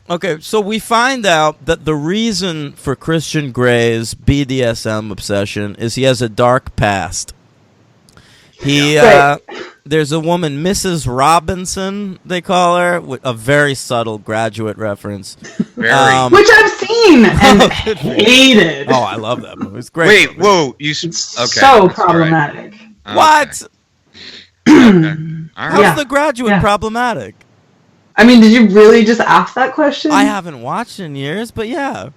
S1: Okay, so we find out that the reason for Christian Grey's BDSM obsession is he has a dark past. There's a woman, Mrs. Robinson, they call her, with a very subtle Graduate reference.
S3: Which I've seen and hated.
S1: Oh, I love that movie. It's great.
S2: Wait, whoa,
S3: it's so problematic.
S1: Right. What?
S2: Okay.
S1: How's The Graduate problematic?
S3: I mean, did you really just ask that question?
S1: I haven't watched in years, but yeah.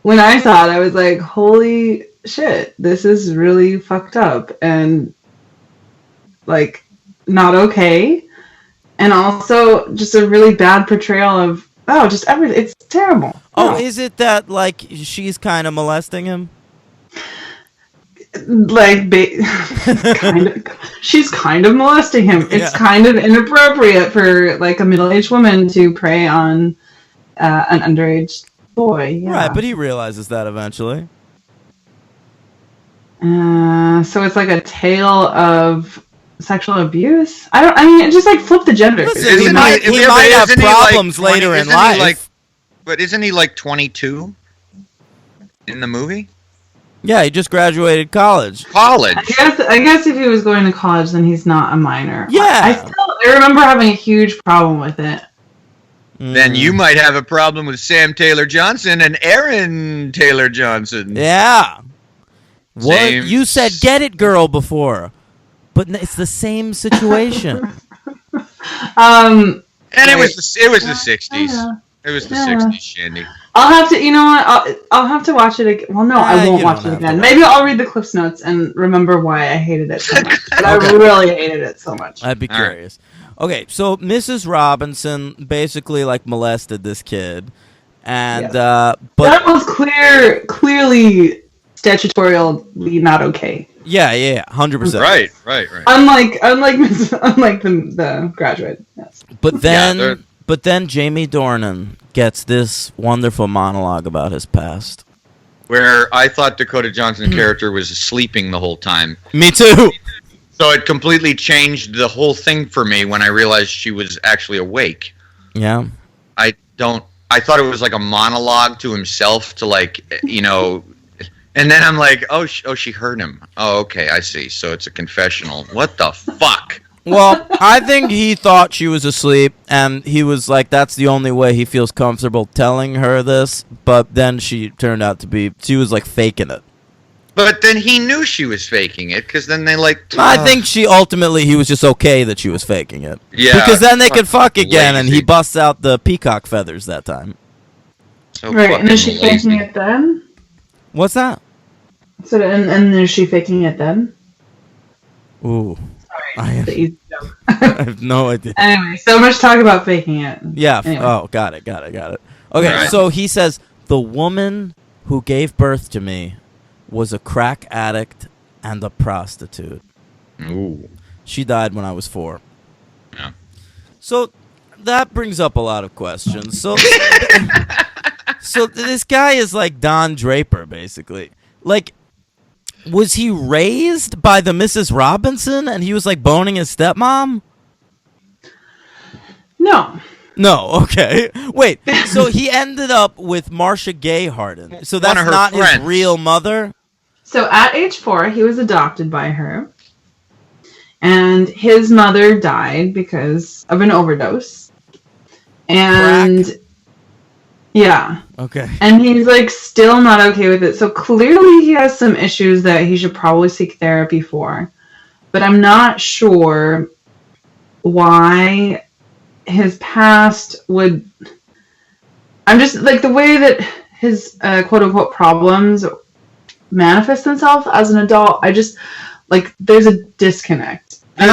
S3: When I saw it, I was like, holy shit, this is really fucked up and, like, not okay. And also just a really bad portrayal of, just everything. It's terrible.
S1: Oh, is it that, like, she's kind of molesting him?
S3: Like, she's kind of molesting him. It's kind of inappropriate for like a middle-aged woman to prey on an underage boy. Yeah.
S1: Right, but he realizes that eventually.
S3: So it's like a tale of sexual abuse. I mean, just like flip the gender.
S1: Listen, he might have problems later in life.
S2: But isn't he like 22 in the movie?
S1: Yeah, he just graduated college.
S2: College.
S3: I guess if he was going to college, then he's not a minor.
S1: Yeah.
S3: I remember having a huge problem with it.
S2: Then you might have a problem with Sam Taylor Johnson and Aaron Taylor Johnson.
S1: Yeah. What you said, "Get it, girl," before, but it's the same situation.
S2: And it was the 60s. It was the 60s, Shandy.
S3: I'll have to, you know what? I'll have to watch it again. Well, no, I won't watch it again. Maybe I'll read the Cliff Notes and remember why I hated it so much. But I really hated it so much.
S1: I'd be curious. Right. Okay, so Mrs. Robinson basically like molested this kid, and but
S3: that was clearly statutorily not okay.
S1: Yeah, 100%.
S2: Right.
S3: Unlike the Graduate. Yes.
S1: But then Jamie Dornan gets this wonderful monologue about his past.
S2: Where I thought Dakota Johnson's character was sleeping the whole time.
S1: Me too.
S2: So it completely changed the whole thing for me when I realized she was actually awake.
S1: Yeah.
S2: I thought it was like a monologue to himself to like, you know, and then I'm like, oh, she heard him. Oh, okay, I see. So it's a confessional. What the fuck?
S1: Well, I think he thought she was asleep, and he was like, that's the only way he feels comfortable telling her this, but then she turned out to be, she was like faking it.
S2: But then he knew she was faking it, because then they like...
S1: I think he was just okay that she was faking it.
S2: Yeah.
S1: Because then they could fuck again, and he busts out the peacock feathers that time.
S3: So right, and is she faking it then?
S1: What's that?
S3: So, and is she faking it then?
S1: Ooh. I have no idea.
S3: Anyway, so much talk about faking it.
S1: Yeah.
S3: Anyway.
S1: Oh, got it. Okay, so he says, the woman who gave birth to me was a crack addict and a prostitute.
S2: Ooh.
S1: She died when I was 4.
S2: Yeah.
S1: So that brings up a lot of questions. So this guy is like Don Draper, basically. Like, was he raised by the Mrs. Robinson and he was like boning his stepmom?
S3: No,
S1: okay. Wait, so he ended up with Marcia Gay Harden. So that's not
S2: friends.
S1: His real mother?
S3: So at age 4, he was adopted by her. And his mother died because of an overdose. And...
S1: Crack?
S3: Yeah.
S1: Okay.
S3: And he's like still not okay with it. So clearly he has some issues that he should probably seek therapy for. But I'm not sure why his past would... I'm just like the way that his quote unquote problems manifest themselves as an adult. I just like there's a disconnect. And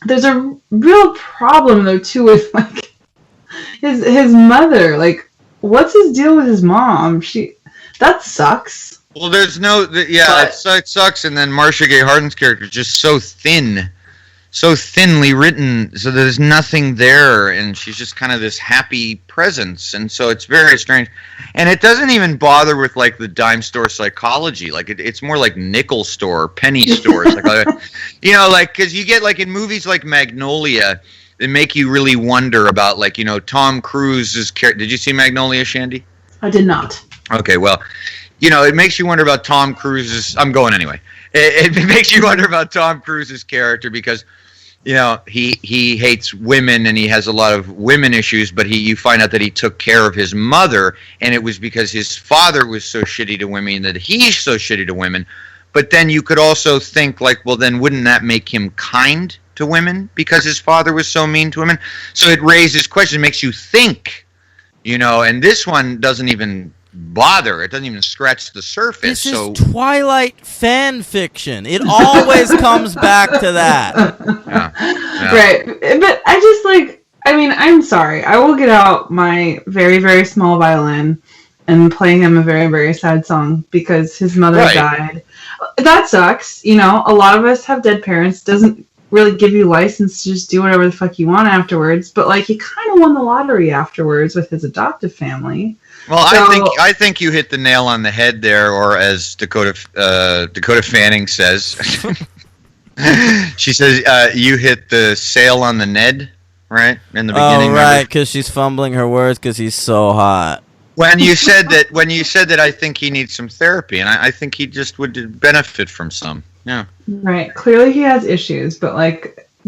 S3: there's a real problem though too with like his mother. Like, what's his deal with his mom? That sucks.
S2: Well, there's no, it sucks. And then Marcia Gay Harden's character is just so thinly written, so there's nothing there, and she's just kind of this happy presence, and so it's very strange. And it doesn't even bother with like the dime store psychology. Like it's more like nickel store, penny stores, like because you get like in movies like Magnolia, they make you really wonder about like Tom Cruise's character. Did you see Magnolia, Shandy?
S3: I did not.
S2: Okay, well, it makes you wonder about Tom Cruise's. I'm going anyway. It makes you wonder about Tom Cruise's character because, he hates women and he has a lot of women issues, but you find out that he took care of his mother, and it was because his father was so shitty to women that he's so shitty to women. But then you could also think like, well, then wouldn't that make him kind to women because his father was so mean to women? So it raises questions, makes you think, and this one doesn't even bother. It doesn't even scratch the surface.
S1: This is Twilight fan fiction. It always comes back to that.
S2: Yeah.
S3: Right. But I just I'm sorry. I will get out my very, very small violin and play him a very, very sad song because his mother died. That sucks. A lot of us have dead parents. Doesn't really give you license to just do whatever the fuck you want afterwards. But he kind of won the lottery afterwards with his adoptive family.
S2: Well, I think you hit the nail on the head there, or as Dakota Fanning says, she says you hit the sail on the Ned, right in the beginning.
S1: Oh, right, because she's fumbling her words because he's so hot.
S2: When you said that, I think he needs some therapy, and I think he just would benefit from some. Yeah.
S3: Right. Clearly, he has issues, but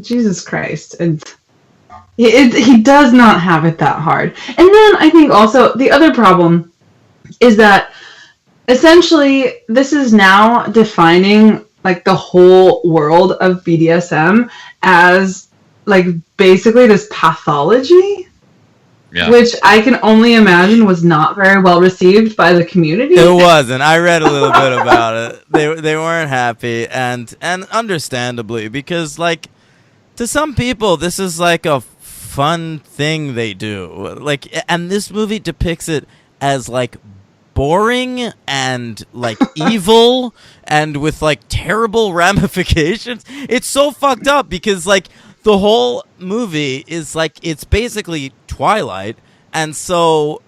S3: Jesus Christ, and. He does not have it that hard. And then I think also the other problem is that essentially this is now defining the whole world of BDSM as basically this pathology, which I can only imagine was not very well received by the community.
S1: It wasn't. I read a little bit about it. They weren't happy, and understandably, because to some people this is a fun thing they do, and this movie depicts it as boring and evil and with terrible ramifications. It's so fucked up because the whole movie is it's basically Twilight, and so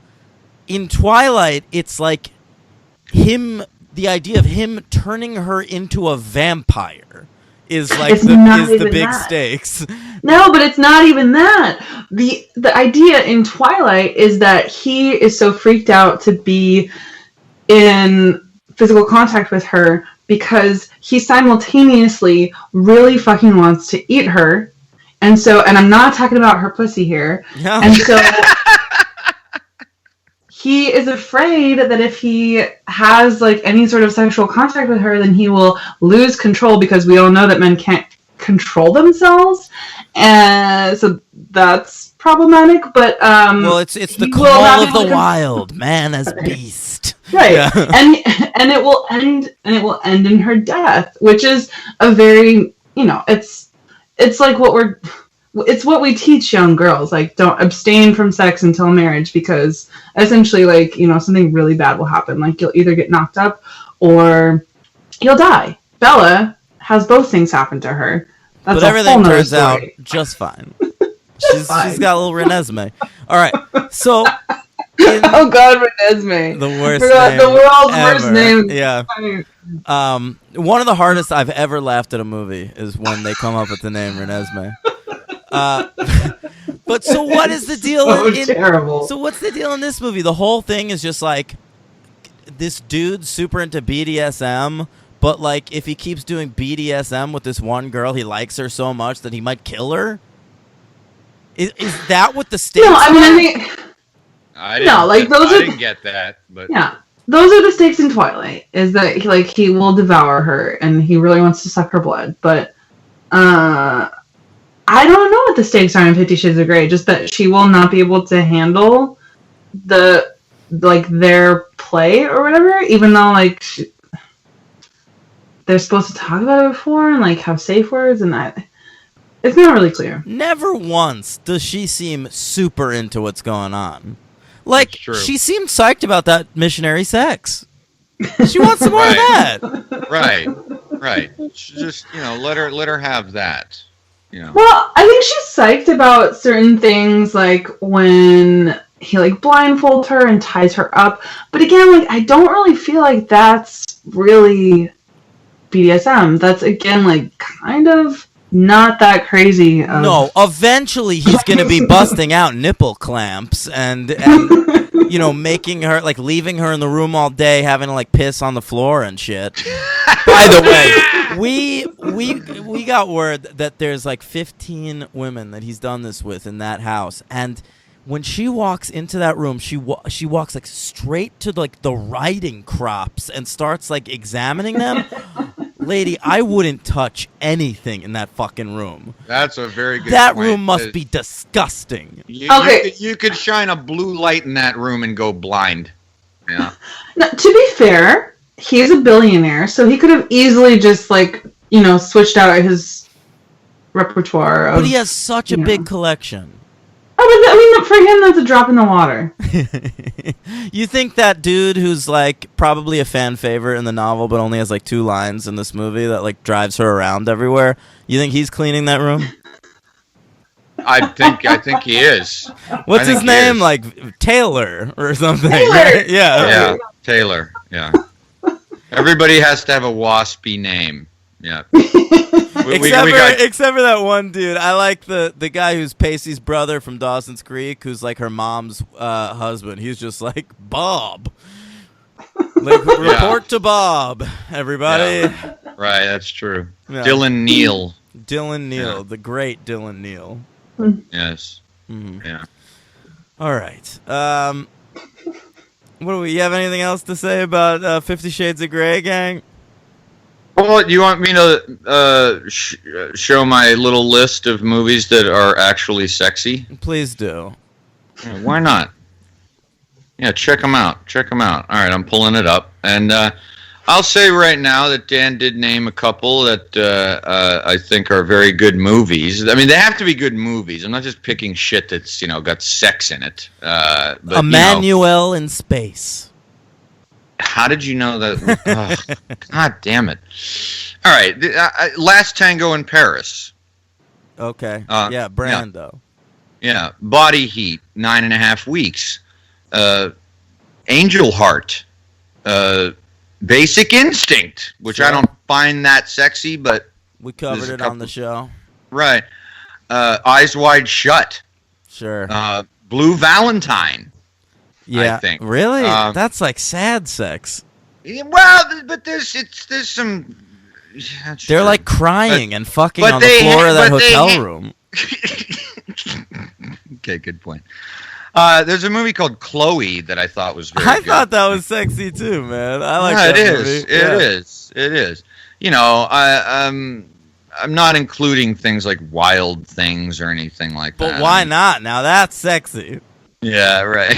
S1: in Twilight it's him, the idea of him turning her into a vampire is the big stakes.
S3: No, but it's not even that. The idea in Twilight is that he is so freaked out to be in physical contact with her because he simultaneously really fucking wants to eat her. And I'm not talking about her pussy here.
S1: Yeah.
S3: And so he is afraid that if he has any sort of sexual contact with her, then he will lose control because we all know that men can't control themselves, and so that's problematic. But
S1: well, it's the call of the wild, man as beast,
S3: right? Yeah. and it will end in her death, which is a very it's what we teach young girls, don't abstain from sex until marriage, because essentially something really bad will happen. You'll either get knocked up or you'll die. Bella has both things happen to her. That's
S1: but everything turns out just fine. She's got a little Renesmee. All right, so
S3: oh God, Renesmee,
S1: the worst
S3: name, the world's
S1: ever.
S3: Worst name.
S1: Yeah. One of the hardest I've ever laughed at a movie is when they come up with the name Renesmee. But so what is the deal?
S3: Terrible.
S1: So what's the deal in this movie? The whole thing is just this dude's super into BDSM, but if he keeps doing BDSM with this one girl, he likes her so much that he might kill her. Is that what the stakes?
S3: No, I mean,
S2: I didn't get that, but
S3: yeah, those are the stakes in Twilight. Is that he will devour her and he really wants to suck her blood, but I don't know what the stakes are in 50 Shades of Grey. Just that she will not be able to handle their play or whatever, even though they're supposed to talk about it before and have safe words, and it's not really clear.
S1: Never once does she seem super into what's going on. She seemed psyched about that missionary sex. She wants some more of that.
S2: Right. Just let her have that.
S3: Well, I think she's psyched about certain things, like when he blindfolds her and ties her up. But again, I don't really feel like that's really BDSM. That's again kind of not that crazy.
S1: No, eventually he's gonna be busting out nipple clamps and making her leaving her in the room all day, having to piss on the floor and shit. By the way, we got word that there's 15 women that he's done this with in that house, and when she walks into that room, she walks straight to the riding crops and starts examining them. Lady, I wouldn't touch anything in that fucking room.
S2: That's a very good
S1: That
S2: point.
S1: room must be disgusting.
S2: You could shine a blue light in that room and go blind. Yeah.
S3: Now, to be fair, he's a billionaire, so he could have easily just switched out his repertoire.
S1: But he has such a big collection.
S3: Oh, but for him, that's a drop in the water.
S1: You think that dude who's probably a fan favorite in the novel, but only has 2 lines in this movie that drives her around everywhere? You think he's cleaning that room?
S2: I think he is.
S1: What's his name? Taylor or something?
S3: Taylor.
S1: Right? Yeah,
S2: Taylor. Yeah. Everybody has to have a waspy name. Yeah.
S1: Except for that one dude. I like the guy who's Pacey's brother from Dawson's Creek, who's her mom's husband. He's just Bob. Report to Bob, everybody.
S2: Yeah. Right, that's true.
S1: Yeah.
S2: Dylan Neal,
S1: the great Dylan Neal.
S2: Yes.
S1: Mm-hmm.
S2: Yeah.
S1: All right. You have anything else to say about 50 Shades of Grey, gang?
S2: Well, you want me to show my little list of movies that are actually sexy?
S1: Please do.
S2: Yeah, why not? Yeah, check them out. All right, I'm pulling it up. And I'll say right now that Dan did name a couple that I think are very good movies. I mean, they have to be good movies. I'm not just picking shit that's, got sex in it. But,
S1: Emmanuel in Space.
S2: How did you know that? Oh, God damn it. All right. Last Tango in Paris.
S1: Okay. Brando.
S2: Yeah. Body Heat, 9.5 weeks. Angel Heart. Basic Instinct, which I don't find that sexy, but...
S1: We covered it on the show.
S2: Right. Eyes Wide Shut.
S1: Sure.
S2: Blue Valentine.
S1: Yeah,
S2: I think.
S1: Really? That's sad sex.
S2: Well, but there's some... Yeah,
S1: they're crying and fucking on the floor of that hotel room.
S2: Okay, good point. There's a movie called Chloe that I thought was very good.
S1: I thought that was sexy too, man. I like that movie.
S2: It is. I'm not including things like Wild Things or anything like that.
S1: But why not? Now that's sexy.
S2: Yeah, right.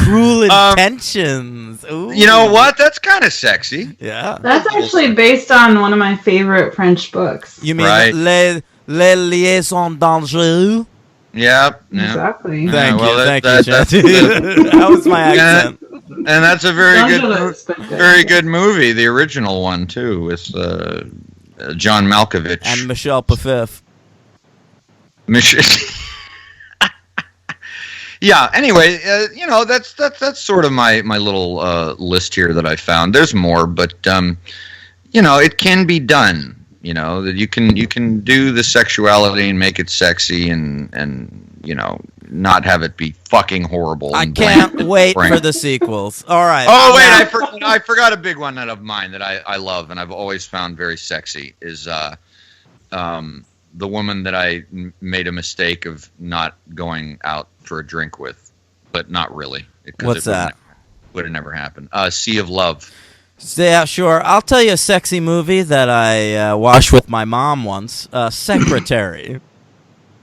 S1: Cruel Intentions. Ooh.
S2: You know what? That's kind of sexy.
S1: Yeah.
S3: That's actually based on one of my favorite French books.
S1: You mean Les Liaisons Dangereuses?
S2: Yep.
S3: Exactly.
S1: Thank you, Shandy. That was my accent.
S2: And that's a very good movie. The original one too, with John Malkovich
S1: and Michelle Pfeiffer.
S2: Yeah. Anyway, that's sort of my little list here that I found. There's more, but it can be done. That you can do the sexuality and make it sexy and not have it be fucking horrible.
S1: I can't wait for the sequels. All right.
S2: Oh wait, I forgot a big one of mine that I love and I've always found very sexy is the woman that I made a mistake of not going out for a drink with, but not really.
S1: What's that?
S2: Would have never happened. Sea of Love.
S1: Yeah, sure. I'll tell you a sexy movie that I watched with my mom once. Secretary.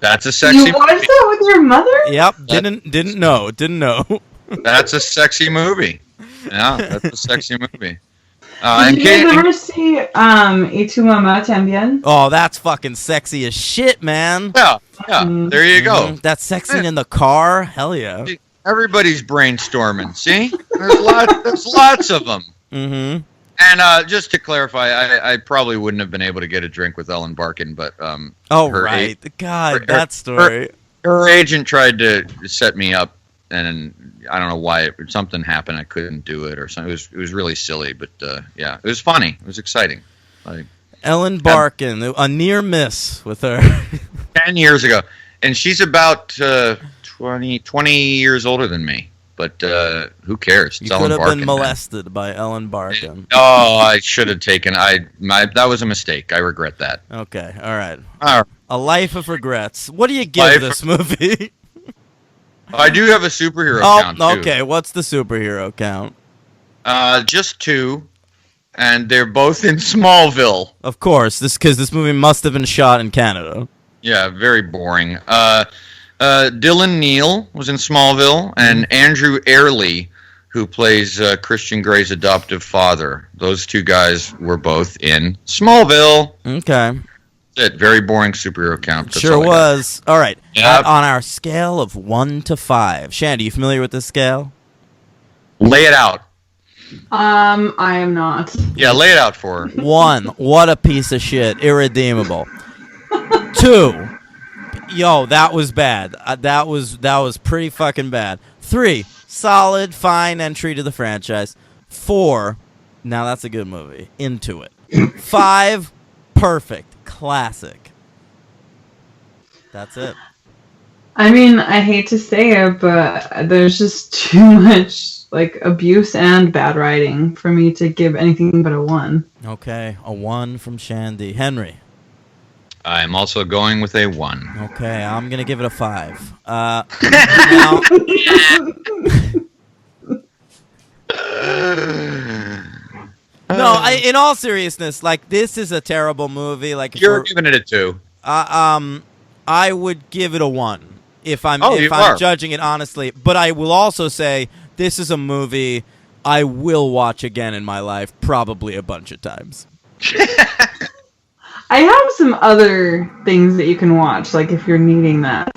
S2: That's a sexy
S3: movie. You watched that with your mother?
S1: Yep. Didn't know.
S2: That's a sexy movie. Yeah, that's a sexy movie.
S3: Did you guys ever see Et tu m'aimes tambien?
S1: Oh, that's fucking sexy as shit, man.
S2: Yeah. There you go.
S1: That's sexy in the car. Hell yeah.
S2: Everybody's brainstorming. See, there's lots of them.
S1: Mm-hmm.
S2: And just to clarify, I probably wouldn't have been able to get a drink with Ellen Barkin, but
S1: that story.
S2: Her agent tried to set me up, and I don't know why something happened. I couldn't do it or something. It was really silly, but yeah, it was funny. It was exciting.
S1: Ellen Barkin, a near miss with her.
S2: 10 years ago, and she's about 20 years older than me. But who cares? It's
S1: you could have been molested by Ellen Barkin.
S2: Oh, I should have taken. That was a mistake. I regret that.
S1: Okay, all right. A life of regrets. What do you give this movie?
S2: I do have a superhero count, too.
S1: Okay. What's the superhero count?
S2: Just 2, and they're both in Smallville.
S1: Of course, because this movie must have been shot in Canada.
S2: Yeah, very boring. Dylan Neal was in Smallville, and Andrew Airley, who plays Christian Grey's adoptive father. Those 2 guys were both in Smallville.
S1: Okay.
S2: That's it. Very boring superhero count. That's
S1: sure was. All right.
S2: Yep.
S1: On our scale of 1 to 5. Shandy, you familiar with this scale?
S2: Lay it out.
S3: I am not.
S2: Yeah, lay it out for her.
S1: 1, what a piece of shit. Irredeemable. 2, yo, that was bad. That was pretty fucking bad. 3, solid, fine entry to the franchise. 4, now that's a good movie. Into it. 5, perfect, classic. That's it.
S3: I mean, I hate to say it, but there's just too much abuse and bad writing for me to give anything but a 1.
S1: Okay, a 1 from Shandy. Henry.
S2: I'm also going with a 1.
S1: Okay, I'm gonna give it a 5. Now, no, in all seriousness, this is a terrible movie.
S2: You're giving it a 2.
S1: I would give it a 1 if I'm judging it honestly. But I will also say this is a movie I will watch again in my life, probably a bunch of times.
S3: I have some other things that you can watch, if you're needing that.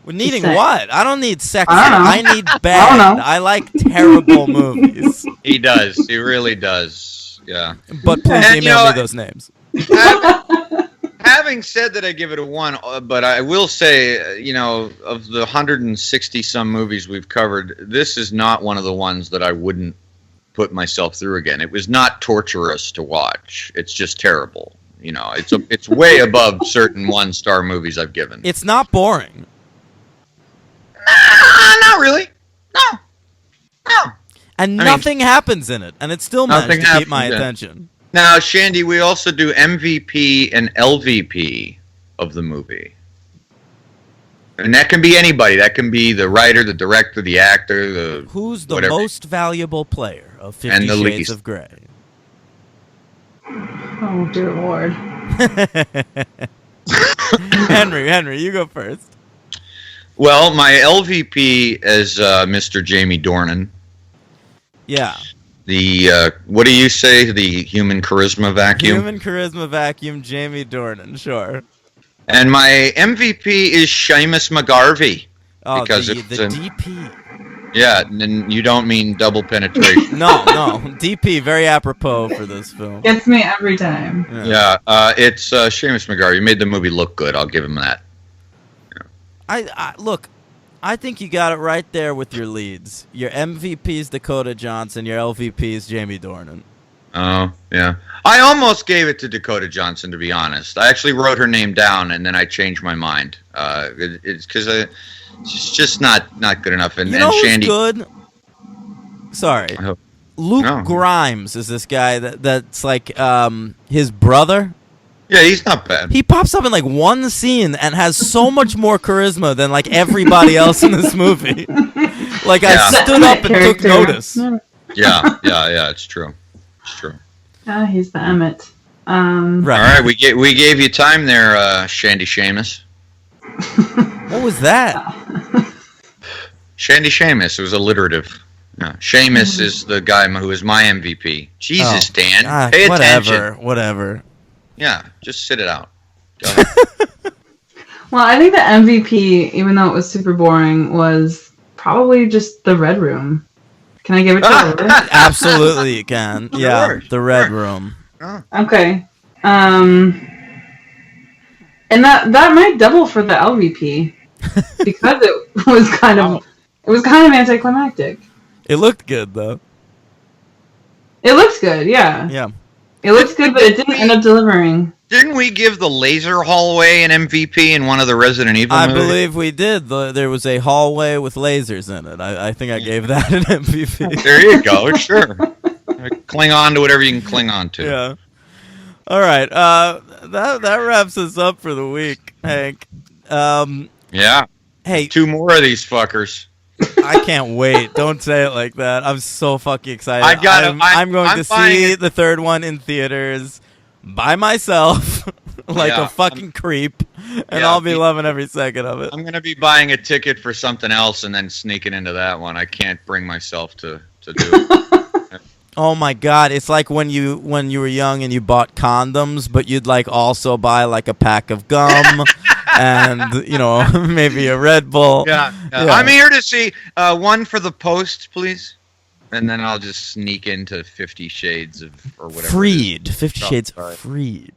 S1: Well, needing what? I don't need sex.
S3: I
S1: need bad. I like terrible movies.
S2: He does. He really does. Yeah.
S1: But please email me those names.
S2: Having said that, I give it a 1, but I will say, of the 160 some movies we've covered, this is not one of the ones that I wouldn't put myself through again. It was not torturous to watch. It's just terrible. It's way above certain 1-star movies I've given.
S1: It's not boring.
S2: Not really. No.
S1: And nothing happens in it, and it still managed to keep my attention.
S2: Now, Shandy, we also do MVP and LVP of the movie. And that can be anybody. That can be the writer, the director, the actor,
S1: who's the most valuable player of 50 Shades of Grey?
S3: Oh, dear Lord.
S1: Henry, you go first.
S2: Well, my LVP is Mr. Jamie Dornan.
S1: Yeah.
S2: The, what do you say? The human charisma vacuum?
S1: Human charisma vacuum, Jamie Dornan, sure.
S2: And my MVP is Seamus McGarvey.
S1: Oh,
S2: because
S1: the DP.
S2: Yeah, and you don't mean double penetration.
S1: No, DP, very apropos for this film.
S3: Gets me every time.
S2: Yeah, it's Seamus McGarvey. He made the movie look good. I'll give him that.
S1: Yeah. Look, I think you got it right there with your leads. Your MVP is Dakota Johnson. Your LVP is Jamie Dornan.
S2: Oh, yeah. I almost gave it to Dakota Johnson, to be honest. I actually wrote her name down, and then I changed my mind. It's because it's just not good enough. And Shandy,
S1: who's good? Sorry. Luke Grimes is this guy that's his brother.
S2: Yeah, he's not bad.
S1: He pops up in one scene and has so much more charisma than everybody else in this movie. I stood up and took notice.
S2: Yeah, it's true. It's true.
S3: He's the Emmett.
S2: Right. All right, we gave you time there, Shandy Seamus.
S1: What was that?
S2: Shandy Seamus. It was alliterative. No, Seamus is the guy who is my MVP. Jesus, Dan. Pay attention.
S1: Whatever.
S2: Yeah, just sit it out.
S3: Well, I think the MVP, even though it was super boring, was probably just the Red Room. Can I give it to you?
S1: Absolutely, you can. Yeah,
S2: Sure,
S1: the Red
S2: sure.
S1: Room.
S2: Oh.
S3: Okay. And that might double for the LVP because it was kind of anticlimactic.
S1: It looked good though.
S3: It looks good, yeah.
S1: Yeah.
S3: It looks good, but it didn't end up delivering.
S2: Didn't we give the laser hallway an MVP in one of the Resident Evil
S1: I
S2: movies?
S1: believe we did. There was a hallway with lasers in it. I think I gave that an MVP.
S2: There you go. Sure. Cling on to whatever you can cling on to.
S1: Yeah. All right. That wraps us up for the week, Hank.
S2: Yeah.
S1: Hey,
S2: 2 more of these fuckers.
S1: I can't wait. Don't say it like that. I'm so fucking excited. I'm going to see the third one in theaters by myself like a fucking creep, and I'll be loving every second of it.
S2: I'm going to be buying a ticket for something else and then sneaking into that one. I can't bring myself to do it.
S1: Oh my god, it's like when you were young and you bought condoms, but you'd like also buy like a pack of gum and maybe a Red Bull.
S2: Yeah. I'm here to see one for the post, please. And then I'll just sneak into 50 Shades of or whatever.
S1: Freed. 50 Shades of Freed.